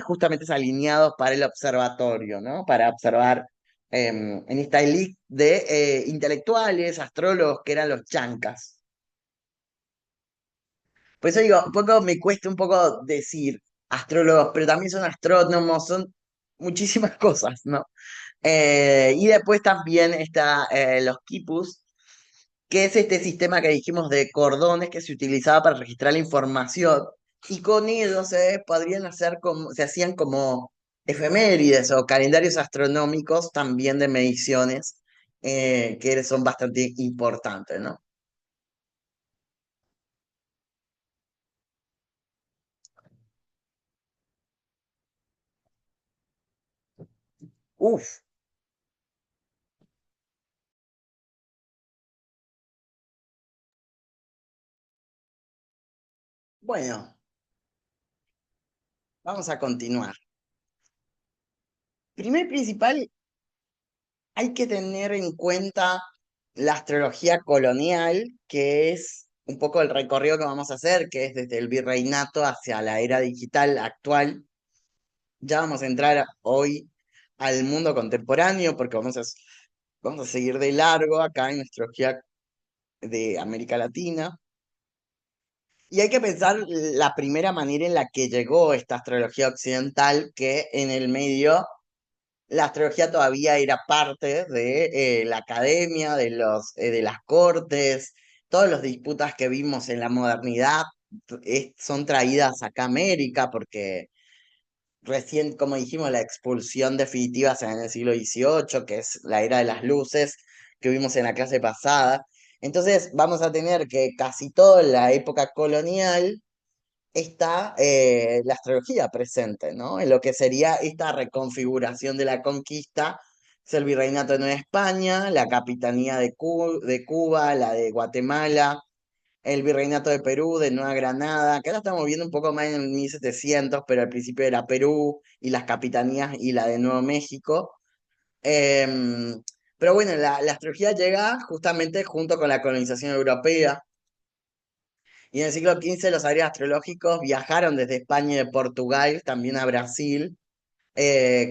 justamente alineados para el observatorio, ¿no? Para observar en esta elite de intelectuales, astrólogos que eran los chancas. Por eso digo, un poco me cuesta un poco decir astrólogos, pero también son astrónomos, son muchísimas cosas, ¿no? Y después también está los quipus, que es este sistema que dijimos de cordones que se utilizaba para registrar la información, y con ellos se hacían como efemérides o calendarios astronómicos también de mediciones, que son bastante importantes, ¿no? Uf, bueno, vamos a continuar. Primer principal, hay que tener en cuenta la astrología colonial, que es un poco el recorrido que vamos a hacer, que es desde el virreinato hacia la era digital actual. Ya vamos a entrar hoy al mundo contemporáneo, porque vamos a seguir de largo acá en nuestra astrología de América Latina. Y hay que pensar la primera manera en la que llegó esta astrología occidental, que en el medio la astrología todavía era parte de la academia, de las cortes. Todas las disputas que vimos en la modernidad son traídas acá a América, porque recién, como dijimos, la expulsión definitiva se da en el siglo XVIII, que es la era de las luces que vimos en la clase pasada. Entonces vamos a tener que casi toda la época colonial está la astrología presente, ¿no? En lo que sería esta reconfiguración de la conquista, es el virreinato de Nueva España, la capitanía de Cuba, la de Guatemala, el virreinato de Perú, de Nueva Granada, que ahora estamos viendo un poco más en 1700, pero al principio era Perú y las capitanías y la de Nuevo México. Em, pero bueno, la astrología llega justamente junto con la colonización europea, y en el siglo XV los aires astrológicos viajaron desde España y de Portugal también a Brasil,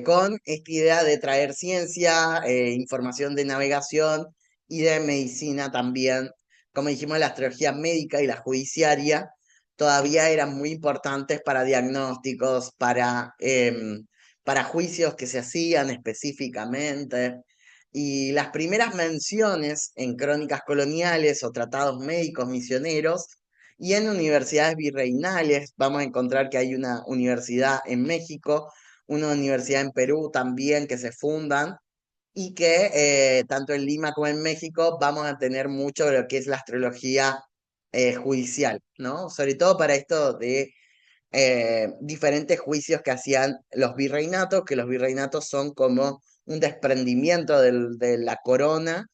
con esta idea de traer ciencia, información de navegación y de medicina también. Como dijimos, la astrología médica y la judiciaria todavía eran muy importantes para diagnósticos, para juicios que se hacían específicamente. Y las primeras menciones en crónicas coloniales o tratados médicos misioneros y en universidades virreinales, vamos a encontrar que hay una universidad en México, una universidad en Perú también que se fundan, y que tanto en Lima como en México vamos a tener mucho de lo que es la astrología judicial, ¿no? Sobre todo para esto de diferentes juicios que hacían los virreinatos, que los virreinatos son como un desprendimiento de la corona,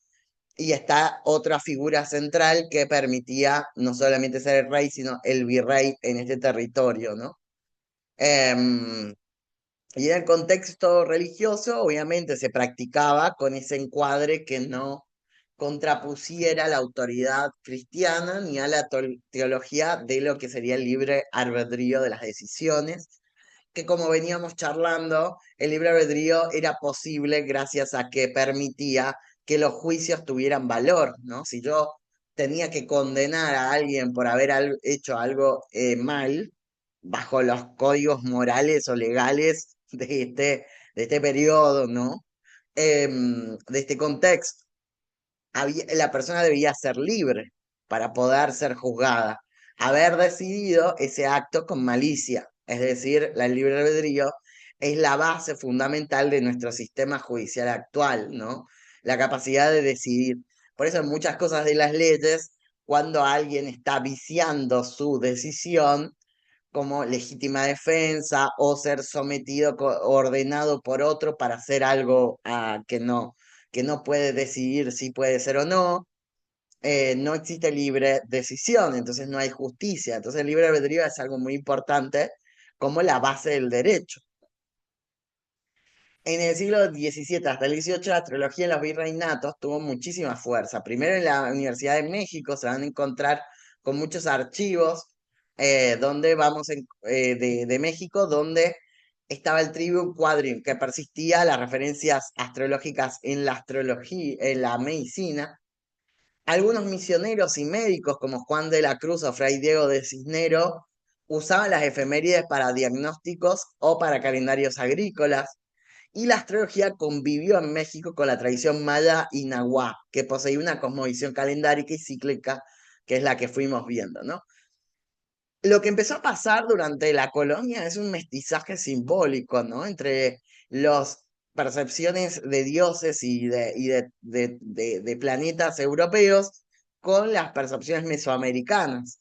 y está otra figura central que permitía no solamente ser el rey, sino el virrey en este territorio, ¿no? Em, y en el contexto religioso, obviamente, se practicaba con ese encuadre que no contrapusiera la autoridad cristiana ni a la teología de lo que sería el libre albedrío de las decisiones, que como veníamos charlando, el libre albedrío era posible gracias a que permitía que los juicios tuvieran valor, ¿no? Si yo tenía que condenar a alguien por haber hecho algo mal, bajo los códigos morales o legales de este periodo, ¿no? De este contexto, la persona debía ser libre para poder ser juzgada, haber decidido ese acto con malicia, es decir, el libre albedrío es la base fundamental de nuestro sistema judicial actual, ¿no? la capacidad de decidir. Por eso en muchas cosas de las leyes, cuando alguien está viciando su decisión, como legítima defensa o ser sometido, ordenado por otro para hacer algo que no puede decidir si puede ser o no, no existe libre decisión, entonces no hay justicia. Entonces el libre albedrío es algo muy importante como la base del derecho. En el siglo XVII hasta el XVIII, la astrología en los virreinatos tuvo muchísima fuerza. Primero en la Universidad de México se van a encontrar con muchos archivos donde de México, donde estaba el Trivium Quadrium, que persistía las referencias astrológicas en la astrología, en la medicina. Algunos misioneros y médicos, como Juan de la Cruz o Fray Diego de Cisneros, usaban las efemérides para diagnósticos o para calendarios agrícolas. Y la astrología convivió en México con la tradición maya y nahuá, que poseía una cosmovisión calendárica y cíclica, que es la que fuimos viendo, ¿no? Lo que empezó a pasar durante la colonia es un mestizaje simbólico, ¿no? Entre las percepciones de dioses de planetas europeos con las percepciones mesoamericanas.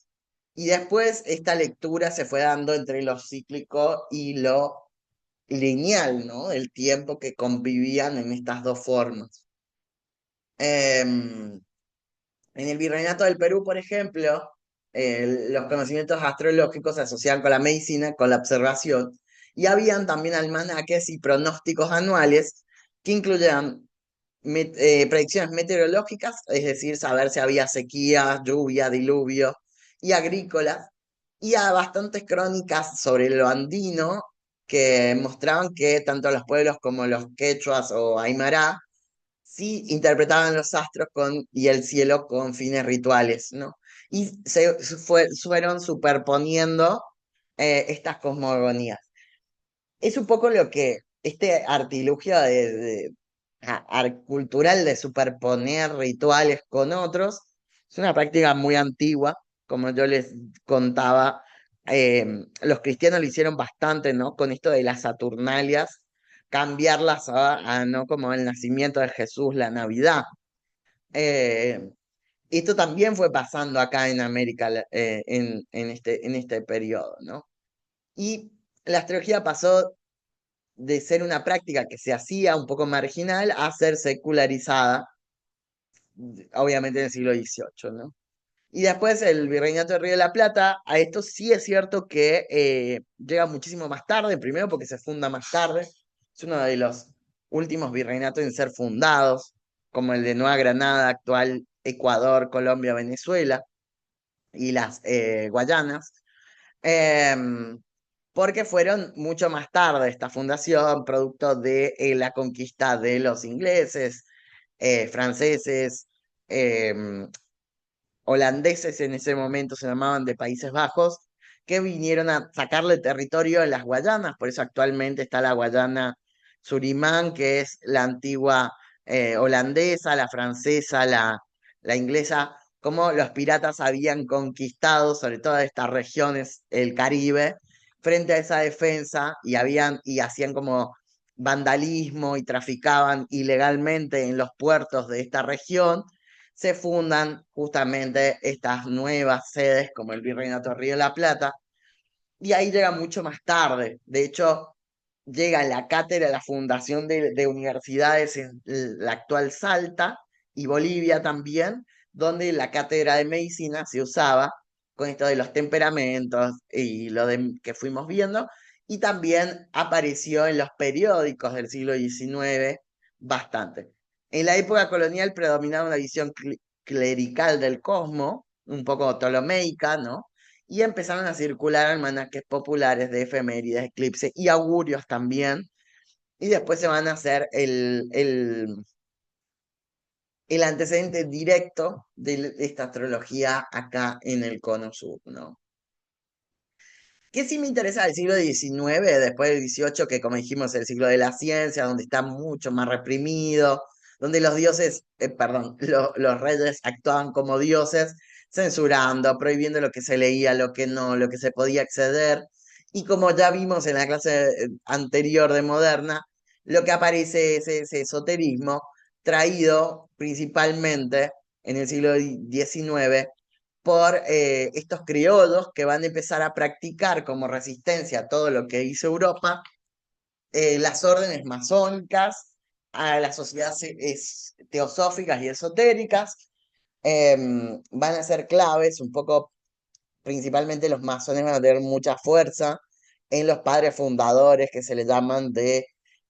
Y después esta lectura se fue dando entre lo cíclico y lo lineal, ¿no? El tiempo que convivían en estas dos formas. En el Virreinato del Perú, por ejemplo, los conocimientos astrológicos se asociaban con la medicina, con la observación, y habían también almanaques y pronósticos anuales que incluían predicciones meteorológicas, es decir, saber si había sequía, lluvia, diluvio, y agrícolas, y a bastantes crónicas sobre lo andino que mostraban que tanto los pueblos como los quechuas o aymara sí interpretaban los astros y el cielo con fines rituales, ¿no? Y fueron superponiendo estas cosmogonías. Es un poco lo que este artilugio cultural de superponer rituales con otros es una práctica muy antigua, como yo les contaba. Los cristianos lo hicieron bastante, ¿no? Con esto de las Saturnalias, cambiarlas ¿no? Como el nacimiento de Jesús, la Navidad. Eh, Esto también fue pasando acá en América en este periodo, ¿no? Y la astrología pasó de ser una práctica que se hacía un poco marginal a ser secularizada, obviamente en el siglo XVIII, ¿no? Y después el Virreinato del Río de la Plata, a esto sí es cierto que llega muchísimo más tarde, primero porque se funda más tarde, es uno de los últimos virreinatos en ser fundados, como el de Nueva Granada, actual Ecuador, Colombia, Venezuela y las Guayanas. Em, Porque fueron mucho más tarde esta fundación, producto de la conquista de los ingleses, franceses, em, holandeses en ese momento se llamaban de Países Bajos, que vinieron a sacarle territorio en las Guayanas, por eso actualmente está la Guayana Surimán, que es la antigua holandesa, la francesa, la inglesa, como los piratas habían conquistado sobre todas estas regiones, el Caribe, frente a esa defensa y hacían como vandalismo y traficaban ilegalmente en los puertos de esta región, se fundan justamente estas nuevas sedes como el Virreinato de Río de la Plata, y ahí llega mucho más tarde. De hecho, llega la cátedra, la fundación de universidades en la actual Salta y Bolivia también, donde la cátedra de medicina se usaba con esto de los temperamentos y que fuimos viendo, y también apareció en los periódicos del siglo XIX bastante. En la época colonial predominaba una visión clerical del cosmos, un poco ptolomeica, ¿no? Y empezaron a circular almanaques populares de efemérides, eclipses y augurios también, y después se van a hacer el antecedente directo de esta astrología acá en el cono sur, ¿no? ¿Qué sí me interesa del siglo XIX, después del XVIII, que como dijimos es el siglo de la ciencia, donde está mucho más reprimido, donde los dioses, perdón, los reyes actuaban como dioses, censurando, prohibiendo lo que se leía, lo que no, lo que se podía acceder. Y como ya vimos en la clase anterior de Moderna, lo que aparece es ese esoterismo traído principalmente en el siglo XIX por estos criollos que van a empezar a practicar como resistencia a todo lo que hizo Europa, las órdenes masónicas, a las sociedades teosóficas y esotéricas, van a ser claves, un poco, principalmente los masones van a tener mucha fuerza en los padres fundadores que se le llaman de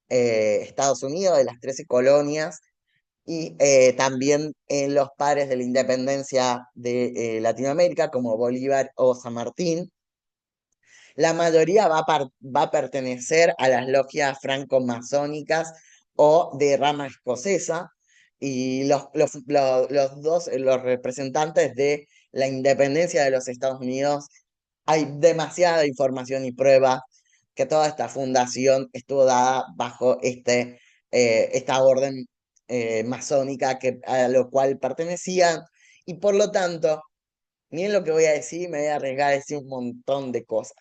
Estados Unidos, de las 13 colonias, y también en los padres de la independencia de Latinoamérica, como Bolívar o San Martín. La mayoría va a pertenecer a las logias franco-masónicas o de rama escocesa, y los dos, los representantes de la independencia de los Estados Unidos, hay demasiada información y prueba que toda esta fundación estuvo dada bajo esta orden masónica a lo cual pertenecían, y por lo tanto, miren lo que voy a decir, me voy a arriesgar a decir un montón de cosas.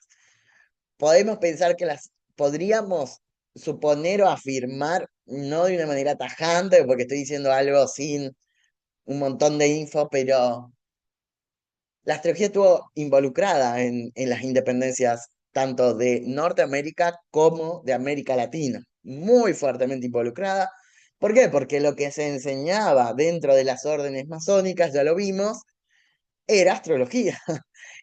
Podemos pensar que podríamos suponer o afirmar, no de una manera tajante, porque estoy diciendo algo sin un montón de info, pero la astrología estuvo involucrada en las independencias tanto de Norteamérica como de América Latina, muy fuertemente involucrada. ¿Por qué? Porque lo que se enseñaba dentro de las órdenes masónicas, ya lo vimos, era astrología.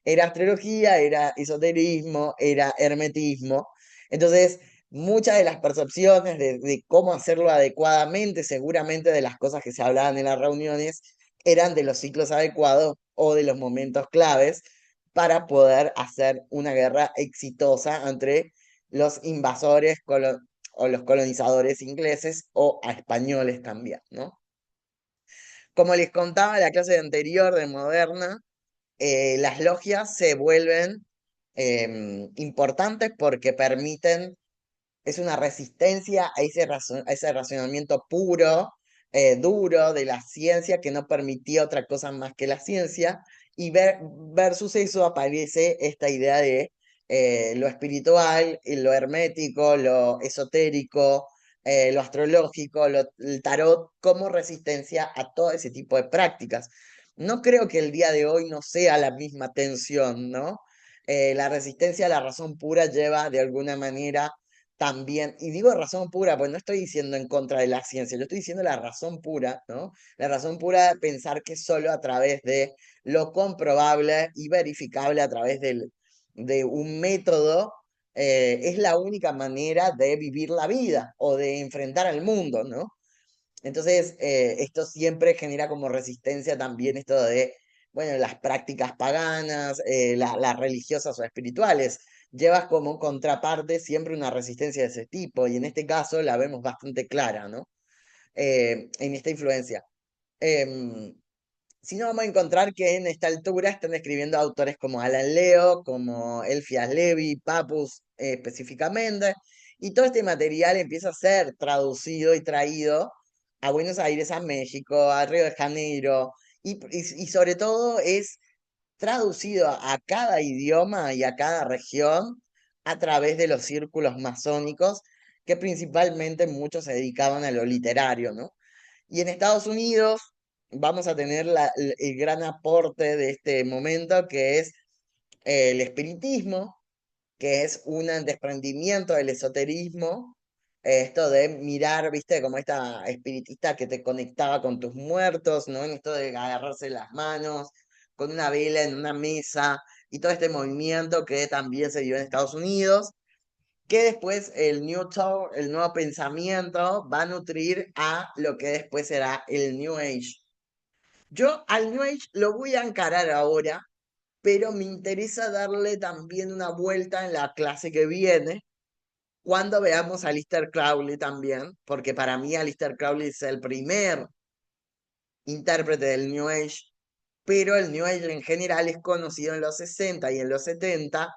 Era astrología, era esoterismo, era hermetismo. Entonces, muchas de las percepciones de cómo hacerlo adecuadamente, seguramente de las cosas que se hablaban en las reuniones, eran de los ciclos adecuados o de los momentos claves para poder hacer una guerra exitosa entre los invasores o los colonizadores ingleses o a españoles también, ¿no? Como les contaba en la clase anterior de Moderna, las logias se vuelven importantes porque permiten, es una resistencia a a ese razonamiento puro, duro de la ciencia que no permitía otra cosa más que la ciencia, y versus eso aparece esta idea de lo espiritual, y lo hermético, lo esotérico, lo astrológico, el tarot, como resistencia a todo ese tipo de prácticas. No creo que el día de hoy no sea la misma tensión, ¿no? La resistencia a la razón pura lleva de alguna manera también, y digo razón pura, pues no estoy diciendo en contra de la ciencia, yo estoy diciendo la razón pura, ¿no? La razón pura de pensar que solo a través de lo comprobable y verificable a través de un método es la única manera de vivir la vida o de enfrentar al mundo, ¿no? Entonces, esto siempre genera como resistencia también esto de, bueno, las prácticas paganas, las religiosas o espirituales. Llevas como contraparte siempre una resistencia de ese tipo, y en este caso la vemos bastante clara, ¿no? En esta influencia. Em, si no, vamos a encontrar que en esta altura están escribiendo autores como Alan Leo, como Elfias Levi, Papus específicamente, y todo este material empieza a ser traducido y traído a Buenos Aires, a México, a Río de Janeiro, y sobre todo es traducido a cada idioma y a cada región a través de los círculos masónicos, que principalmente muchos se dedicaban a lo literario, ¿no? Y en Estados Unidos vamos a tener el gran aporte de este momento, que es el espiritismo, que es un desprendimiento del esoterismo, esto de mirar, viste, como esta espiritista que te conectaba con tus muertos, ¿no? En esto de agarrarse las manos, con una vela en una mesa, y todo este movimiento que también se dio en Estados Unidos, que después el New Thought, el nuevo pensamiento, va a nutrir a lo que después será el New Age. Yo al New Age lo voy a encarar ahora, pero me interesa darle también una vuelta en la clase que viene, cuando veamos a Aleister Crowley también, porque para mí Aleister Crowley es el primer intérprete del New Age, pero el New Age en general es conocido en los 60 y en los 70,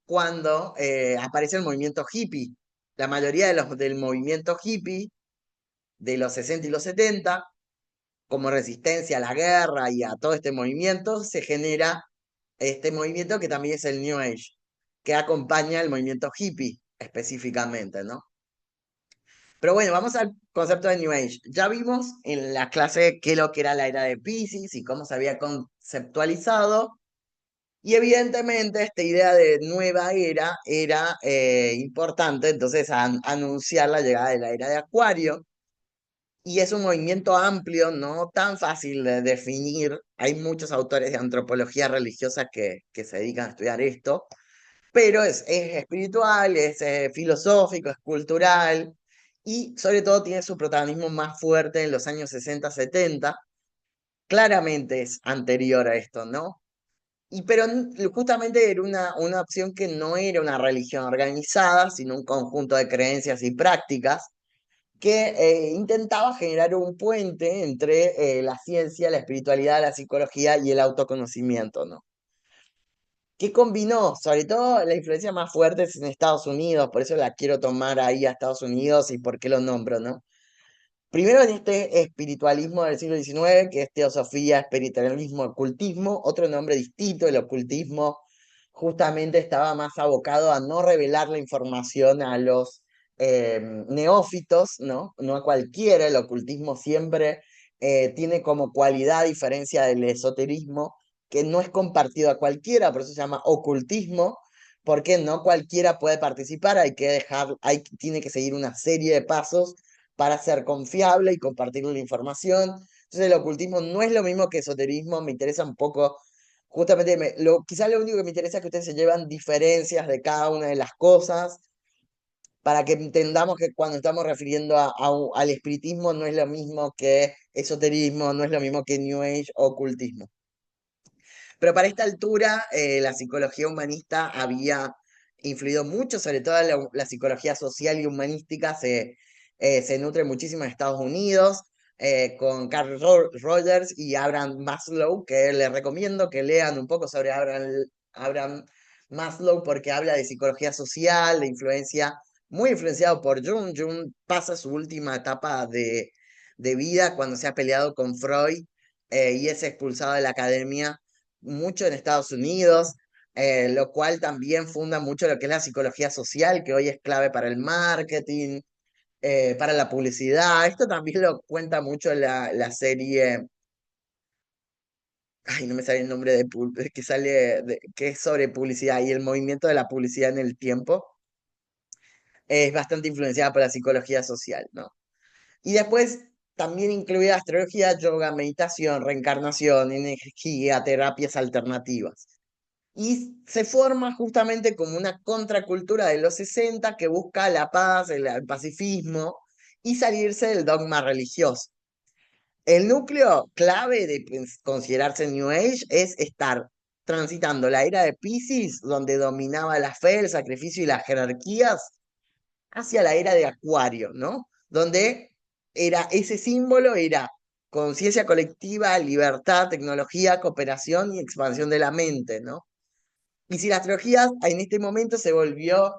cuando aparece el movimiento hippie. La mayoría del movimiento hippie de los 60 y los 70, como resistencia a la guerra y a todo este movimiento, se genera este movimiento que también es el New Age, que acompaña el movimiento hippie específicamente, ¿no? Pero bueno, vamos al concepto de New Age. Ya vimos en la clase qué es lo que era la era de Pisces y cómo se había conceptualizado. Y evidentemente esta idea de nueva era era importante, entonces anunciar la llegada de la era de Acuario. Y es un movimiento amplio, no tan fácil de definir. Hay muchos autores de antropología religiosa que se dedican a estudiar esto, pero es espiritual, es filosófico, es cultural y sobre todo tiene su protagonismo más fuerte en los años 60-70. Claramente es anterior a esto, ¿no? Pero justamente era una opción que no era una religión organizada, sino un conjunto de creencias y prácticas que intentaba generar un puente entre la ciencia, la espiritualidad, la psicología y el autoconocimiento, ¿no? ¿Qué combinó? Sobre todo la influencia más fuerte es en Estados Unidos, por eso la quiero tomar ahí a Estados Unidos y por qué lo nombro, ¿no? Primero en este espiritualismo del siglo XIX, que es teosofía, espiritualismo, ocultismo, otro nombre distinto, el ocultismo justamente estaba más abocado a no revelar la información a los neófitos, ¿no? No a cualquiera, el ocultismo siempre tiene como cualidad, a diferencia del esoterismo, que no es compartido a cualquiera, por eso se llama ocultismo, porque no cualquiera puede participar, hay que dejar, tiene que seguir una serie de pasos para ser confiable y compartir la información. Entonces el ocultismo no es lo mismo que esoterismo, me interesa un poco, justamente, quizás lo único que me interesa es que ustedes se llevan diferencias de cada una de las cosas, para que entendamos que cuando estamos refiriendo al espiritismo no es lo mismo que esoterismo, no es lo mismo que New Age o ocultismo. Pero para esta altura, la psicología humanista había influido mucho, sobre todo la psicología social y humanística se nutre muchísimo en Estados Unidos, con Carl Rogers y Abraham Maslow, que les recomiendo que lean un poco sobre Abraham Maslow, porque habla de psicología social, de influencia, muy influenciado por Jung. Jung pasa su última etapa de vida cuando se ha peleado con Freud y es expulsado de la academia mucho en Estados Unidos, lo cual también funda mucho lo que es la psicología social, que hoy es clave para el marketing, para la publicidad. Esto también lo cuenta mucho la serie, ay, no me sale el nombre que sale, que es sobre publicidad y el movimiento de la publicidad en el tiempo. Es bastante influenciada por la psicología social, ¿no? Y después también incluye astrología, yoga, meditación, reencarnación, energía, terapias alternativas. Y se forma justamente como una contracultura de los 60 que busca la paz, el pacifismo y salirse del dogma religioso. El núcleo clave de considerarse New Age es estar transitando la era de Pisces, donde dominaba la fe, el sacrificio y las jerarquías, hacia la era de Acuario, ¿no? Donde ese símbolo era conciencia colectiva, libertad, tecnología, cooperación y expansión de la mente, ¿no? Y si la astrología en este momento se volvió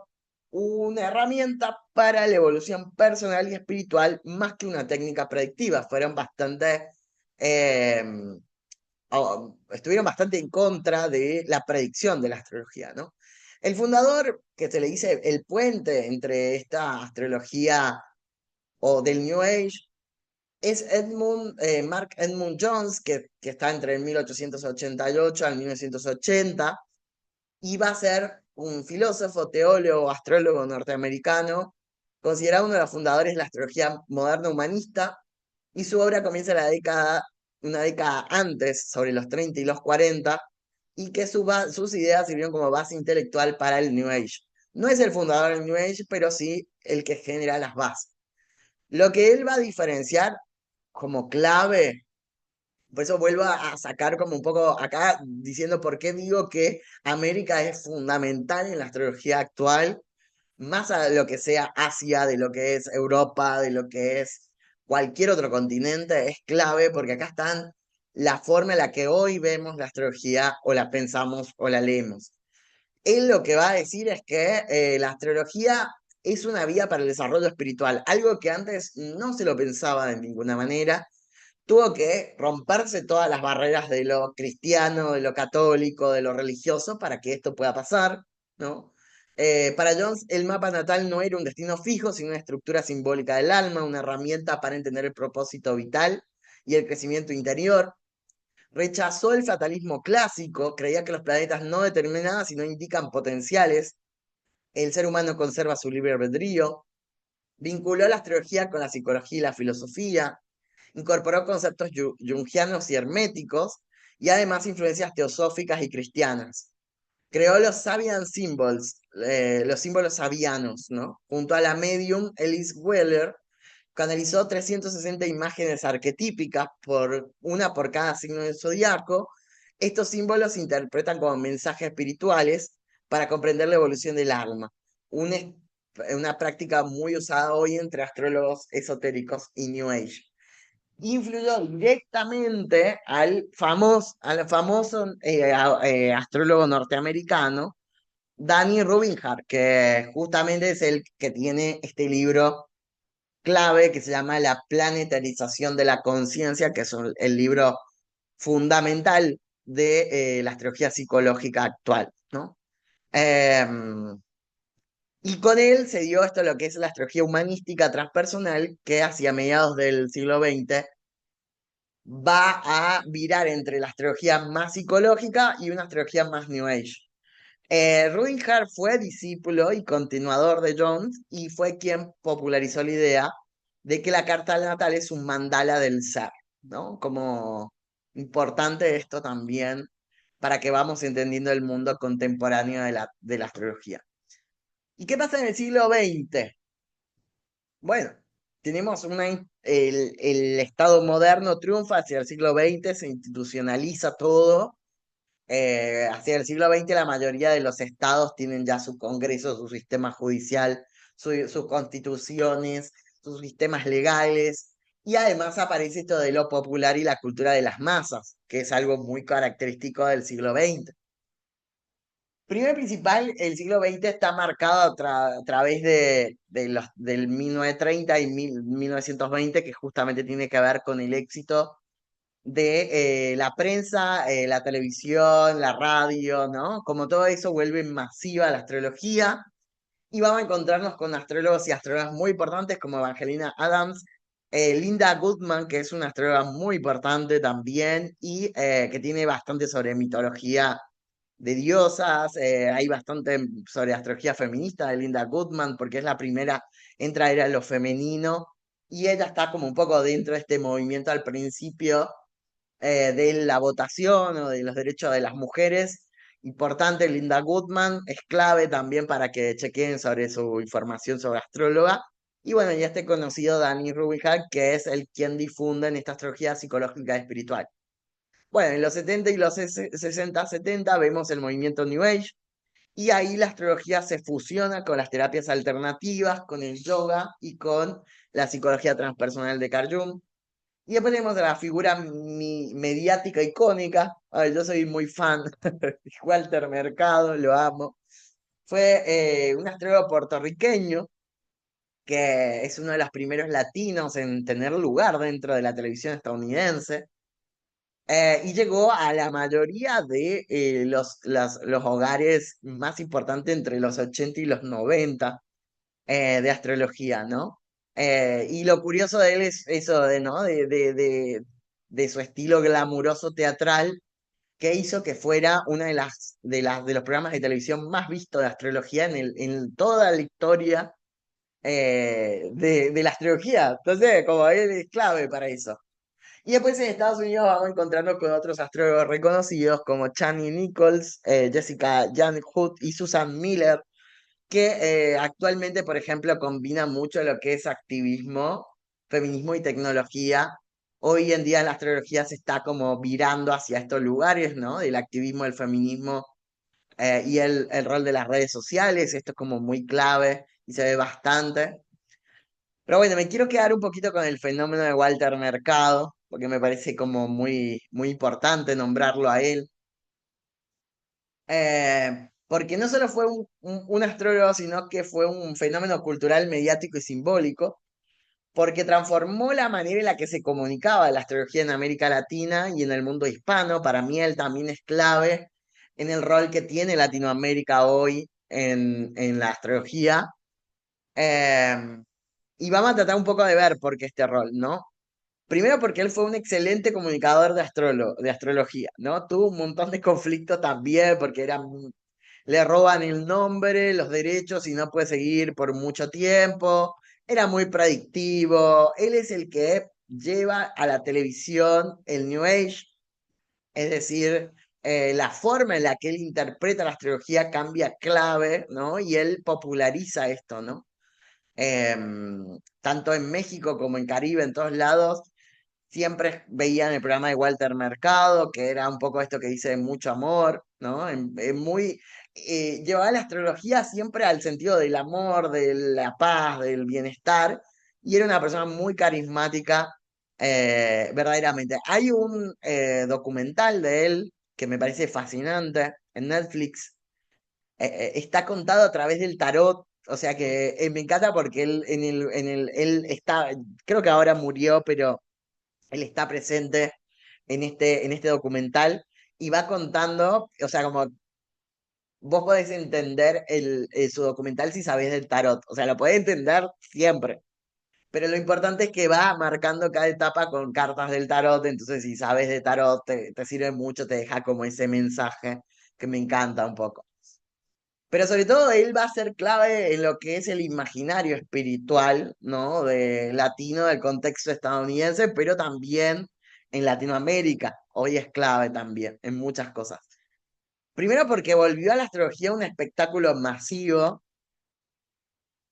una herramienta para la evolución personal y espiritual más que una técnica predictiva. Fueron bastante, eh, estuvieron bastante en contra de la predicción de la astrología, ¿no? El fundador, que se le dice el puente entre esta astrología o del New Age, es Mark Edmund Jones, que está entre el 1888 al 1980 y va a ser un filósofo, teólogo, astrólogo norteamericano, considerado uno de los fundadores de la astrología moderna humanista, y su obra comienza una década antes, sobre los 30 y los 40, y que sus ideas sirvieron como base intelectual para el New Age. No es el fundador del New Age, pero sí el que genera las bases. Lo que él va a diferenciar como clave, por eso vuelvo a sacar como un poco acá diciendo por qué digo que América es fundamental en la astrología actual, más a lo que sea Asia, de lo que es Europa, de lo que es cualquier otro continente, es clave porque acá están la forma en la que hoy vemos la astrología o la pensamos o la leemos. Él lo que va a decir es que la astrología es una vía para el desarrollo espiritual, algo que antes no se lo pensaba de ninguna manera. Tuvo que romperse todas las barreras de lo cristiano, de lo católico, de lo religioso para que esto pueda pasar, ¿no? Para Jones, el mapa natal no era un destino fijo, sino una estructura simbólica del alma, una herramienta para entender el propósito vital y el crecimiento interior. Rechazó el fatalismo clásico, creía que los planetas no determinan nada, sino indican potenciales. El ser humano conserva su libre albedrío. Vinculó la astrología con la psicología y la filosofía. Incorporó conceptos jungianos y herméticos y además influencias teosóficas y cristianas. Creó los Sabian Symbols, los símbolos sabianos, ¿no? Junto a la medium Alice Weller, canalizó 360 imágenes arquetípicas, una por cada signo del zodiaco. Estos símbolos se interpretan como mensajes espirituales para comprender la evolución del alma. Una, una práctica muy usada hoy entre astrólogos esotéricos y New Age. Influyó directamente al famoso astrólogo norteamericano Danny Rubinhart, que justamente es el que tiene este libro clave que se llama La planetarización de la conciencia, que es el libro fundamental de la astrología psicológica actual, ¿no? Y con él se dio esto lo que es la astrología humanística transpersonal, que hacia mediados del siglo XX va a virar entre la astrología más psicológica y una astrología más New Age. Rudinhart fue discípulo y continuador de Jones y fue quien popularizó la idea de que la carta natal es un mandala del ser, ¿no? Como importante esto también para que vamos entendiendo el mundo contemporáneo de la astrología. ¿Y qué pasa en el siglo XX? Bueno, tenemos el Estado moderno triunfa hacia el siglo XX, se institucionaliza todo. Hacia el siglo XX la mayoría de los estados tienen ya su congreso, su sistema judicial, sus constituciones, sus sistemas legales, y además aparece esto de lo popular y la cultura de las masas, que es algo muy característico del siglo XX. Primero y principal, el siglo XX está marcado a través del 1930 y 1920, que justamente tiene que ver con el éxito de la prensa, la televisión, la radio, ¿no? Como todo eso vuelve masiva la astrología y vamos a encontrarnos con astrólogos y astrólogas muy importantes como Evangelina Adams, Linda Goodman, que es una astróloga muy importante también y que tiene bastante sobre mitología de diosas, hay bastante sobre astrología feminista de Linda Goodman, porque es la primera en traer a lo femenino y ella está como un poco dentro de este movimiento al principio de la votación o de los derechos de las mujeres. Importante, Linda Goodman es clave también para que chequen sobre su información sobre astróloga. Y bueno, ya este conocido Danny Rubinhart, que es el quien difunde en esta astrología psicológica y espiritual. Bueno, en los 70 y los 60, 70 vemos el movimiento New Age, y ahí la astrología se fusiona con las terapias alternativas, con el yoga y con la psicología transpersonal de Carl Jung. Y después tenemos a la figura mediática icónica. A ver, yo soy muy fan de Walter Mercado, lo amo. Fue un astrólogo puertorriqueño que es uno de los primeros latinos en tener lugar dentro de la televisión estadounidense. Y llegó a la mayoría de los hogares más importantes entre los 80 y los 90 de astrología, ¿no? Y lo curioso de él es eso de, ¿no? De su estilo glamuroso teatral que hizo que fuera una de los programas de televisión más vistos de astrología en toda la historia de la astrología. Entonces, como él es clave para eso. Y después en Estados Unidos vamos a encontrarnos con otros astrólogos reconocidos como Chani Nichols, Jessica Jan Hood y Susan Miller, que actualmente, por ejemplo, combina mucho lo que es activismo, feminismo y tecnología. Hoy en día la astrología se está como virando hacia estos lugares, ¿no? Del activismo, el feminismo y el rol de las redes sociales. Esto es como muy clave y se ve bastante. Pero bueno, me quiero quedar un poquito con el fenómeno de Walter Mercado, porque me parece como muy, muy importante nombrarlo a él. Porque no solo fue un astrólogo, sino que fue un fenómeno cultural, mediático y simbólico, porque transformó la manera en la que se comunicaba la astrología en América Latina y en el mundo hispano. Para mí él también es clave en el rol que tiene Latinoamérica hoy, en la astrología. eh, y vamos a tratar un poco de ver por qué este rol, ¿no? Primero porque él fue un excelente comunicador de astrología, ¿no? Tuvo un montón de conflictos también porque le roban el nombre, los derechos y no puede seguir por mucho tiempo. Era muy predictivo. Él es el que lleva a la televisión el New Age, es decir, la forma en la que él interpreta la astrología cambia clave, ¿no? Y él populariza esto, ¿no? Tanto en México como en Caribe, en todos lados, siempre veían el programa de Walter Mercado, que era un poco esto que dice mucho amor, ¿no? Llevaba la astrología siempre al sentido del amor, de la paz, del bienestar, y era una persona muy carismática, verdaderamente. Hay un documental de él que me parece fascinante en Netflix. Está contado a través del tarot. O sea que me encanta porque él está, creo que ahora murió, pero él está presente en este documental y va contando, o sea, como vos podés entender su documental si sabés del tarot, o sea, lo podés entender siempre, pero lo importante es que va marcando cada etapa con cartas del tarot, entonces si sabes de tarot te sirve mucho, te deja como ese mensaje que me encanta un poco. Pero sobre todo él va a ser clave en lo que es el imaginario espiritual, ¿no? De latino, del contexto estadounidense, pero también en Latinoamérica. Hoy es clave también en muchas cosas. Primero porque volvió a la astrología un espectáculo masivo.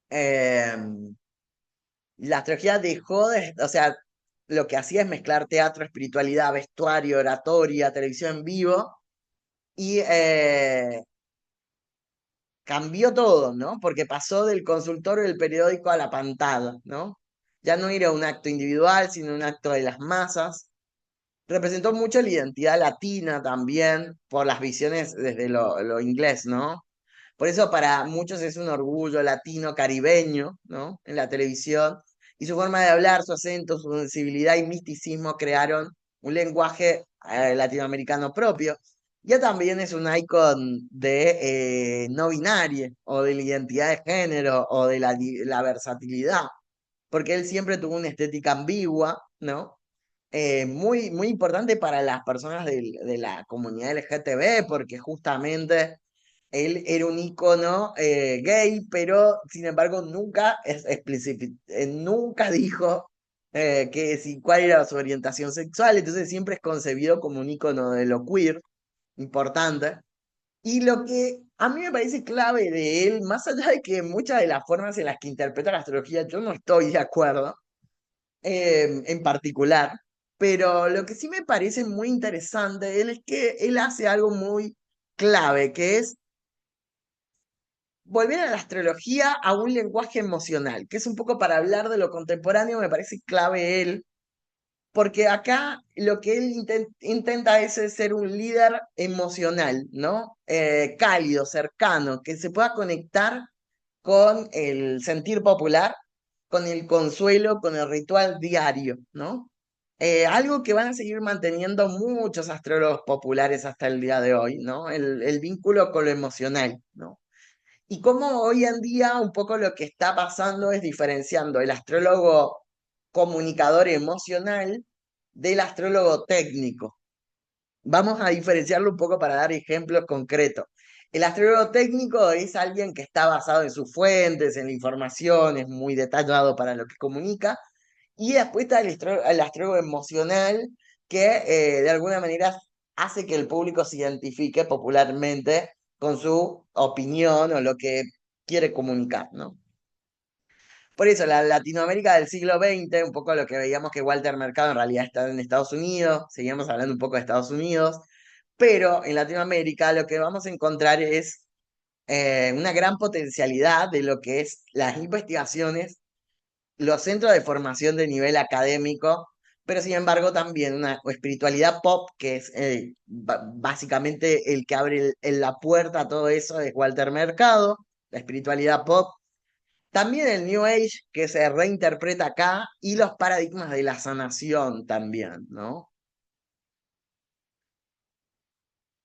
eh, la astrología dejó de, o sea, lo que hacía es mezclar teatro, espiritualidad, vestuario, oratoria, televisión en vivo. Y cambió todo, ¿no? Porque pasó del consultorio del periódico a la pantalla, ¿no? Ya no era un acto individual, sino un acto de las masas. Representó mucho la identidad latina también, por las visiones desde lo inglés, ¿no? Por eso para muchos es un orgullo latino caribeño, ¿no? En la televisión. Y su forma de hablar, su acento, su sensibilidad y misticismo crearon un lenguaje latinoamericano propio. Ya también es un icon de no binario, o de la identidad de género, o de la versatilidad, porque él siempre tuvo una estética ambigua, ¿no? Muy importante para las personas de la comunidad LGTB, porque justamente él era un ícono gay, pero sin embargo nunca dijo cuál era su orientación sexual, entonces siempre es concebido como un ícono de lo queer, importante. Y lo que a mí me parece clave de él, más allá de que muchas de las formas en las que interpreta la astrología yo no estoy de acuerdo, en particular, pero lo que sí me parece muy interesante de él es que él hace algo muy clave, que es volver a la astrología a un lenguaje emocional, que es un poco para hablar de lo contemporáneo, me parece clave él, porque acá lo que él intenta es ser un líder emocional, ¿no? Cálido, cercano, que se pueda conectar con el sentir popular, con el consuelo, con el ritual diario, ¿no? Algo que van a seguir manteniendo muchos astrólogos populares hasta el día de hoy, ¿no? El vínculo con lo emocional, ¿no? Y cómo hoy en día un poco lo que está pasando es diferenciando el astrólogo comunicador emocional del astrólogo técnico. Vamos a diferenciarlo un poco para dar ejemplos concretos. El astrólogo técnico es alguien que está basado en sus fuentes, en la información, es muy detallado para lo que comunica. Y después está el astrólogo emocional que de alguna manera hace que el público se identifique popularmente con su opinión o lo que quiere comunicar, ¿no? Por eso, la Latinoamérica del siglo XX, un poco lo que veíamos que Walter Mercado en realidad está en Estados Unidos, seguimos hablando un poco de Estados Unidos, pero en Latinoamérica lo que vamos a encontrar es una gran potencialidad de lo que es las investigaciones, los centros de formación de nivel académico, pero sin embargo también una espiritualidad pop, que es básicamente el que abre la puerta a todo eso, es Walter Mercado, la espiritualidad pop. También el New Age que se reinterpreta acá y los paradigmas de la sanación también, ¿no?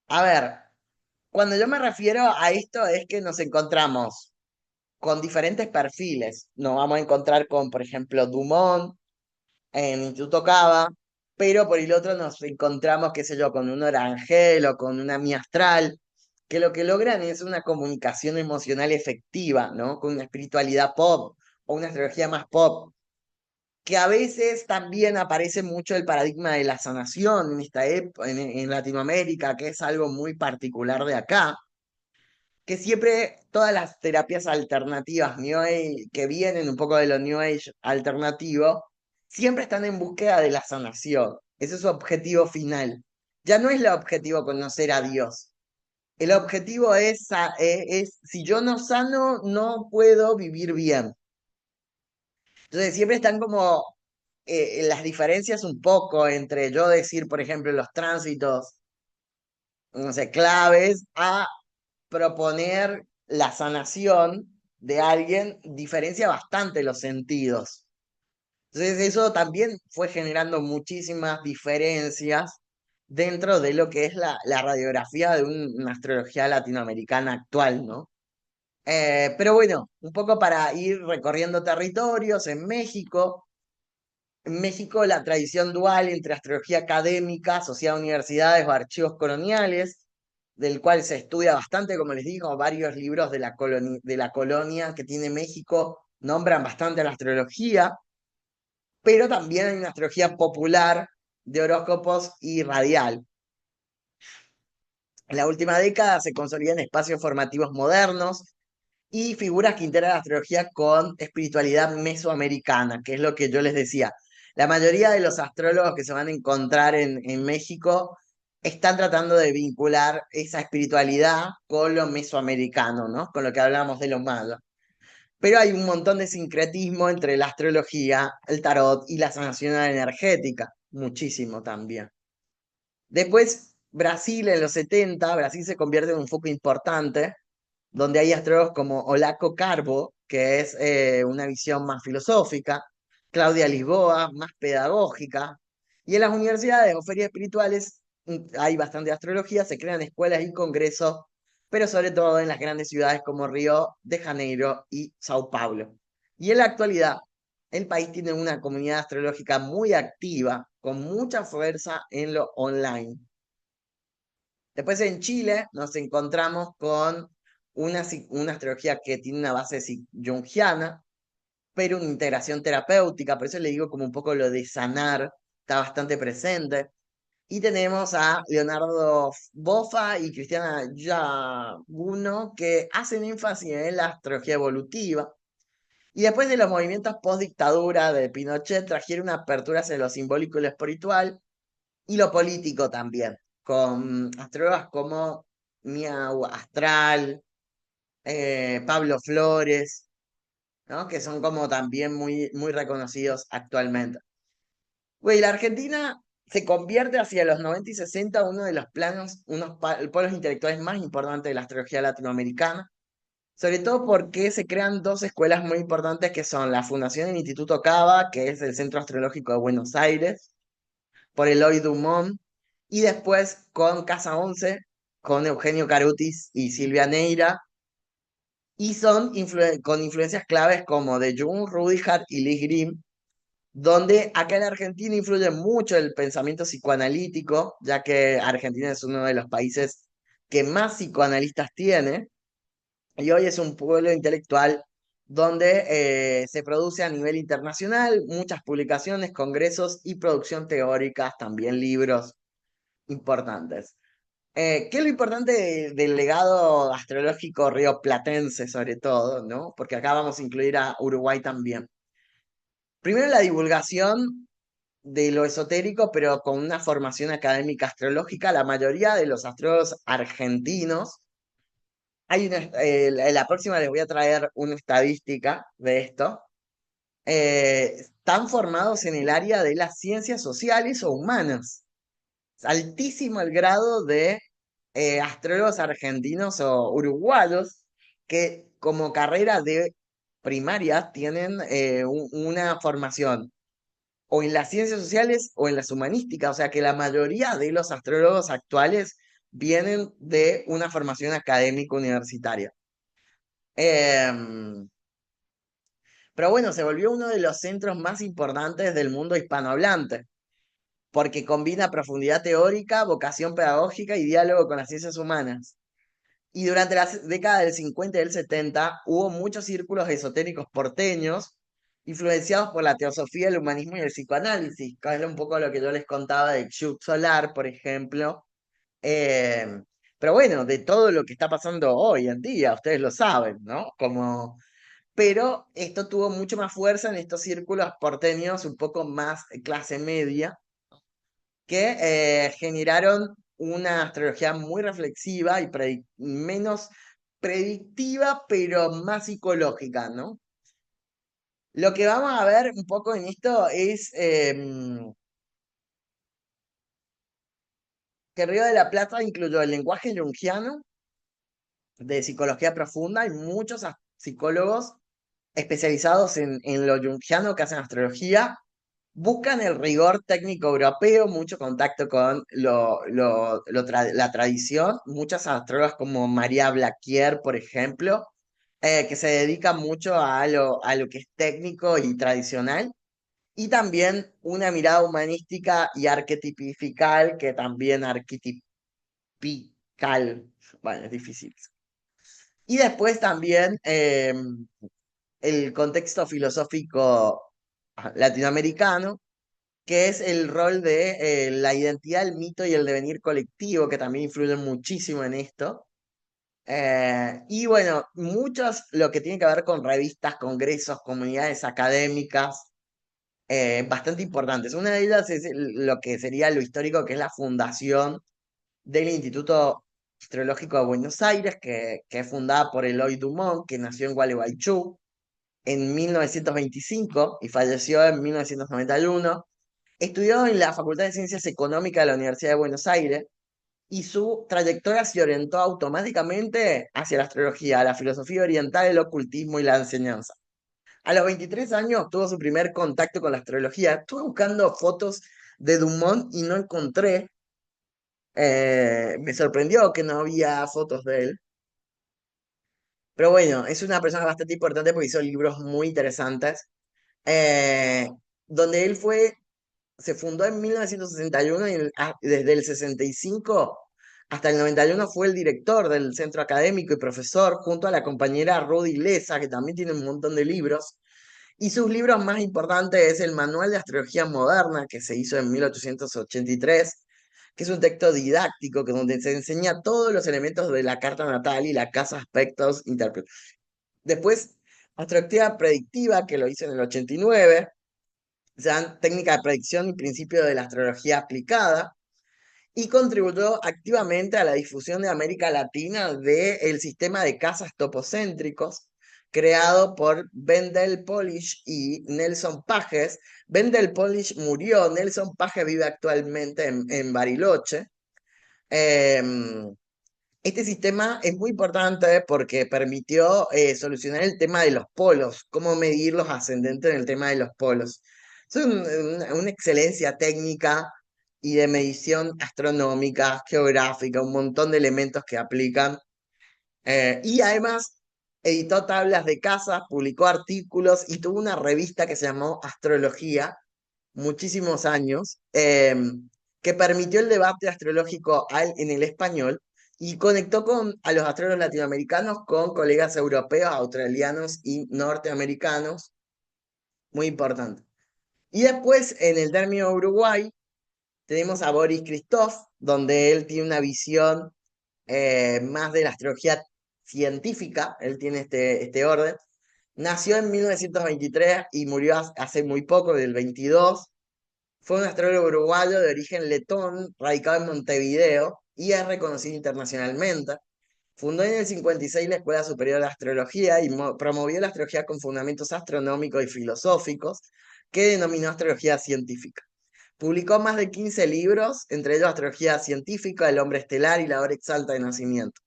A ver, Cuando yo me refiero a esto es que nos encontramos con diferentes perfiles. Nos vamos a encontrar con, por ejemplo, Dumont en Instituto Cava, pero por el otro nos encontramos, qué sé yo, con un Orangel o con una Mia Astral, que lo que logran es una comunicación emocional efectiva, ¿no? Con una espiritualidad pop o una astrología más pop, que a veces también aparece mucho el paradigma de la sanación en esta en Latinoamérica, que es algo muy particular de acá, que siempre todas las terapias alternativas New Age, que vienen un poco de lo New Age alternativo, siempre están en búsqueda de la sanación. Ese es su objetivo final. Ya no es el objetivo conocer a Dios. El objetivo es si yo no sano, no puedo vivir bien. Entonces siempre están como las diferencias un poco entre yo decir, por ejemplo, los tránsitos, no sé, claves, a proponer la sanación de alguien, diferencia bastante los sentidos. Entonces eso también fue generando muchísimas diferencias dentro de lo que es la radiografía de una astrología latinoamericana actual, ¿no? Pero bueno, un poco para ir recorriendo territorios en México la tradición dual entre astrología académica, asociada a universidades o archivos coloniales, del cual se estudia bastante, como les digo, varios libros de de la colonia que tiene México nombran bastante a la astrología, pero también hay una astrología popular de horóscopos y radial. En la última década se consolidan espacios formativos modernos y figuras que integran la astrología con espiritualidad mesoamericana, que es lo que yo les decía. La mayoría de los astrólogos que se van a encontrar en México están tratando de vincular esa espiritualidad con lo mesoamericano, ¿no? Con lo que hablamos de los mayas. Pero hay un montón de sincretismo entre la astrología, el tarot y la sanación energética, muchísimo también. Después, Brasil en los 70, Brasil se convierte en un foco importante donde hay astrólogos como Olaco Carbo, que es una visión más filosófica, Claudia Lisboa, más pedagógica, y en las universidades o ferias espirituales hay bastante astrología, se crean escuelas y congresos, pero sobre todo en las grandes ciudades como Río de Janeiro y Sao Paulo. Y en la actualidad, el país tiene una comunidad astrológica muy activa, con mucha fuerza en lo online. Después en Chile nos encontramos con una astrología que tiene una base junguiana, pero una integración terapéutica, por eso le digo como un poco lo de sanar, está bastante presente. Y tenemos a Leonardo Bofa y Cristiana Yaguno que hacen énfasis en la astrología evolutiva. Y después de los movimientos post-dictadura de Pinochet trajeron una apertura hacia lo simbólico y lo espiritual, y lo político también, con astrólogas como Miau Astral, Pablo Flores, ¿no? Que son como también muy reconocidos actualmente. Güey, la Argentina se convierte hacia los 90 y 60 uno de los planos, polos intelectuales más importantes de la astrología latinoamericana, sobre todo porque se crean dos escuelas muy importantes que son la Fundación del Instituto Cava, que es el Centro Astrológico de Buenos Aires, por Eloy Dumont, y después con Casa 11, con Eugenio Carutis y Silvia Neira, y son con influencias claves como de Jung, Rudy Hart y Lee Grimm, donde acá en Argentina influye mucho el pensamiento psicoanalítico, ya que Argentina es uno de los países que más psicoanalistas tiene, y hoy es un pueblo intelectual donde se produce a nivel internacional muchas publicaciones, congresos y producción teóricas, también libros importantes. ¿Qué es lo importante del legado astrológico rioplatense, sobre todo, ¿no? Porque acá vamos a incluir a Uruguay también. Primero, la divulgación de lo esotérico, pero con una formación académica astrológica. La mayoría de los astrólogos argentinos, la próxima les voy a traer una estadística de esto, están formados en el área de las ciencias sociales o humanas. Es altísimo el grado de astrólogos argentinos o uruguayos que como carrera de primaria tienen una formación o en las ciencias sociales o en las humanísticas, o sea que la mayoría de los astrólogos actuales vienen de una formación académica universitaria. Em, pero bueno, se volvió uno de los centros más importantes del mundo hispanohablante, porque combina profundidad teórica, vocación pedagógica y diálogo con las ciencias humanas. Y durante la década del 50 y del 70 hubo muchos círculos esotéricos porteños influenciados por la teosofía, el humanismo y el psicoanálisis, que es un poco lo que yo les contaba de Xut Solar, por ejemplo. Eh, pero bueno, de todo lo que está pasando hoy en día, ustedes lo saben, ¿no? Como... Pero esto tuvo mucho más fuerza en estos círculos porteños un poco más clase media, que generaron una astrología muy reflexiva y menos predictiva, pero más psicológica, ¿no? Lo que vamos a ver un poco en esto es que Río de la Plata incluyó el lenguaje junguiano de psicología profunda. Hay muchos psicólogos especializados en lo junguiano que hacen astrología. Buscan el rigor técnico europeo, mucho contacto con la tradición. Muchas astrólogas como María Blaquier, por ejemplo, que se dedican mucho a lo que es técnico y tradicional. Y también una mirada humanística y arquetipical, que también arquetipical, bueno, es difícil. Y después también el contexto filosófico latinoamericano, que es el rol de la identidad, el mito y el devenir colectivo, que también influyen muchísimo en esto. Y bueno, muchos lo que tiene que ver con revistas, congresos, comunidades académicas, bastante importantes. Una de ellas es lo que sería lo histórico, que es la fundación del Instituto Astrológico de Buenos Aires, que es fundada por Eloy Dumont, que nació en Gualeguaychú en 1925 y falleció en 1991. Estudió en la Facultad de Ciencias Económicas de la Universidad de Buenos Aires y su trayectoria se orientó automáticamente hacia la astrología, la filosofía oriental, el ocultismo y la enseñanza. A los 23 años tuvo su primer contacto con la astrología. Estuve buscando fotos de Dumont y no encontré. Me sorprendió que no había fotos de él. Pero bueno, es una persona bastante importante porque hizo libros muy interesantes. eh, Donde él se fundó en 1961 y desde el 65 hasta el 91 fue el director del centro académico y profesor, junto a la compañera Rudy Lesa, que también tiene un montón de libros. Y sus libros más importantes es el Manual de Astrología Moderna, que se hizo en 1883, que es un texto didáctico donde se enseña todos los elementos de la carta natal y la casa aspectos interpretados. Después, Astrología Predictiva, que lo hizo en el 89, se dan técnica de predicción y principio de la astrología aplicada, y contribuyó activamente a la difusión de América Latina del sistema de casas topocéntricos creado por Wendell Polish y Nelson Pages. Wendell Polish murió, Nelson Pages vive actualmente en Bariloche. Este sistema es muy importante porque permitió solucionar el tema de los polos, cómo medir los ascendentes en el tema de los polos. Es una excelencia técnica y de medición astronómica, geográfica, un montón de elementos que aplican. Y además editó tablas de casas, publicó artículos y tuvo una revista que se llamó Astrología, muchísimos años, que permitió el debate astrológico en el español y conectó a los astrólogos latinoamericanos con colegas europeos, australianos y norteamericanos, muy importante. Y después, en el término Uruguay, tenemos a Boris Christoph, donde él tiene una visión más de la astrología científica, él tiene este orden. Nació en 1923 y murió hace muy poco, del 22. Fue un astrólogo uruguayo de origen letón, radicado en Montevideo, y es reconocido internacionalmente. Fundó en el 56 la Escuela Superior de Astrología y promovió la astrología con fundamentos astronómicos y filosóficos, que denominó astrología científica. Publicó más de 15 libros, entre ellos Astrología Científica, El Hombre Estelar y La Hora Exacta de Nacimiento.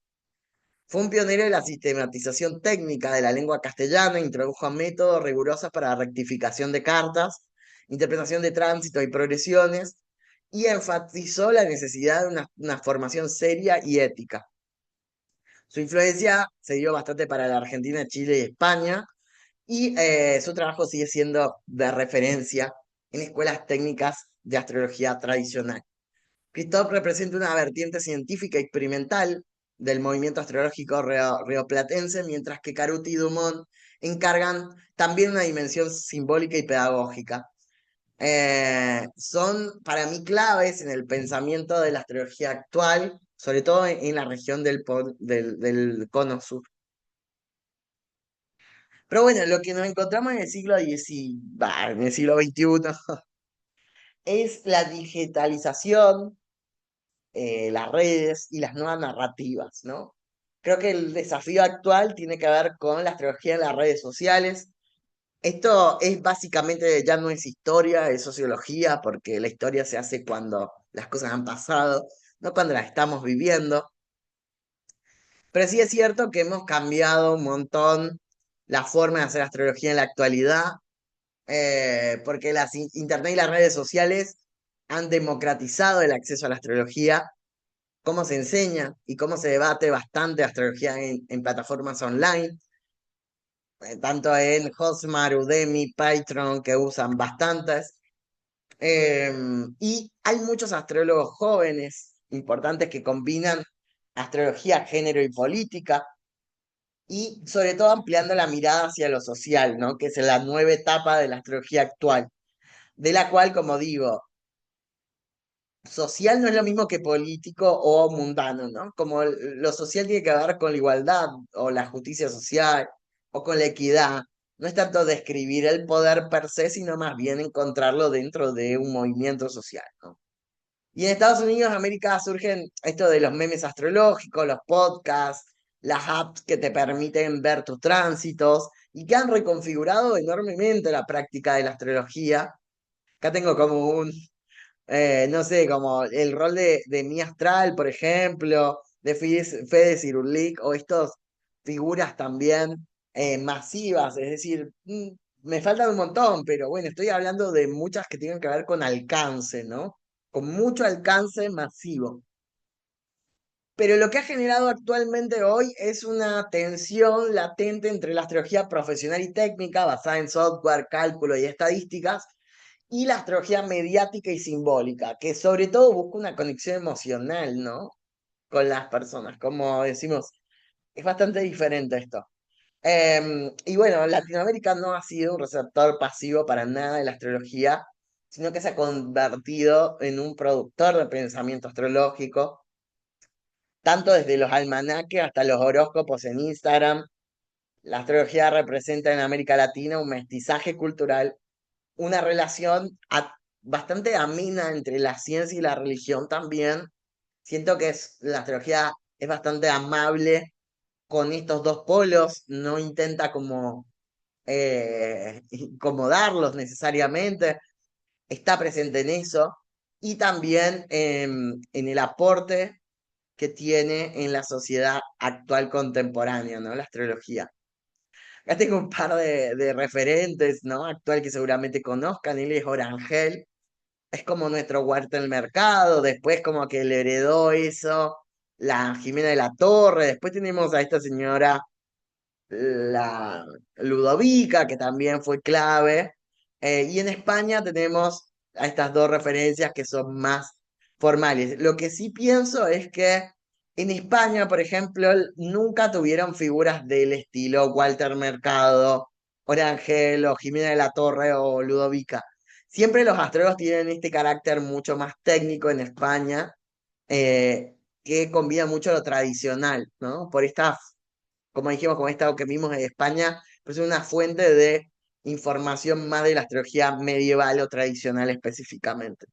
Fue un pionero de la sistematización técnica de la lengua castellana, introdujo métodos rigurosos para rectificación de cartas, interpretación de tránsitos y progresiones, y enfatizó la necesidad de una formación seria y ética. Su influencia se dio bastante para la Argentina, Chile y España, y su trabajo sigue siendo de referencia en escuelas técnicas de astrología tradicional. Christoph representa una vertiente científica y experimental del movimiento astrológico rioplatense, mientras que Caruti y Dumont encargan también una dimensión simbólica y pedagógica. Son para mí claves en el pensamiento de la astrología actual, sobre todo en la región del cono sur. Pero bueno, lo que nos encontramos en el en el siglo XXI es la digitalización, las redes y las nuevas narrativas, ¿no? Creo que el desafío actual tiene que ver con la astrología en las redes sociales. Esto es básicamente, ya no es historia, es sociología, porque la historia se hace cuando las cosas han pasado, no cuando las estamos viviendo. Pero sí es cierto que hemos cambiado un montón la forma de hacer astrología en la actualidad, porque Internet y las redes sociales han democratizado el acceso a la astrología, cómo se enseña y cómo se debate bastante astrología en plataformas online, tanto en Hotmart, Udemy, Patreon, que usan bastantes. Y hay muchos astrólogos jóvenes importantes que combinan astrología, género y política, y sobre todo ampliando la mirada hacia lo social, ¿no? Que es la nueva etapa de la astrología actual, de la cual, como digo, social no es lo mismo que político o mundano, ¿no? Como lo social tiene que ver con la igualdad o la justicia social o con la equidad. No es tanto describir el poder per se, sino más bien encontrarlo dentro de un movimiento social, ¿no? Y en Estados Unidos, América, surgen esto de los memes astrológicos, los podcasts, las apps que te permiten ver tus tránsitos y que han reconfigurado enormemente la práctica de la astrología. Acá tengo como no sé, como el rol de Mi Astral, por ejemplo, de Fede Cirulic, o estas figuras también masivas, es decir, me faltan un montón, pero bueno, estoy hablando de muchas que tienen que ver con alcance, ¿no? Con mucho alcance masivo. Pero lo que ha generado actualmente hoy es una tensión latente entre la astrología profesional y técnica, basada en software, cálculo y estadísticas, y la astrología mediática y simbólica, que sobre todo busca una conexión emocional, ¿no? Con las personas, como decimos, es bastante diferente esto. Y bueno, Latinoamérica no ha sido un receptor pasivo para nada de la astrología, sino que se ha convertido en un productor de pensamiento astrológico, tanto desde los almanaques hasta los horóscopos en Instagram. La astrología representa en América Latina un mestizaje cultural, una relación bastante amena entre la ciencia y la religión también. Siento que la astrología es bastante amable con estos dos polos, no intenta como incomodarlos necesariamente, está presente en eso y también en el aporte que tiene en la sociedad actual contemporánea, ¿no? La astrología. Acá tengo un par de referentes, ¿no? Actual que seguramente conozcan. Él es Orangel, es como nuestro Huerta del Mercado, después como que le heredó eso la Jimena de la Torre, después tenemos a esta señora, la Ludovica, que también fue clave, y en España tenemos a estas dos referencias que son más formales. Lo que sí pienso es que en España, por ejemplo, nunca tuvieron figuras del estilo Walter Mercado, Orangel o Jimena de la Torre o Ludovica. Siempre los astrólogos tienen este carácter mucho más técnico en España, que combina mucho lo tradicional, ¿no? Por esta, como dijimos, como esta que vimos en España, pues es una fuente de información más de la astrología medieval o tradicional específicamente.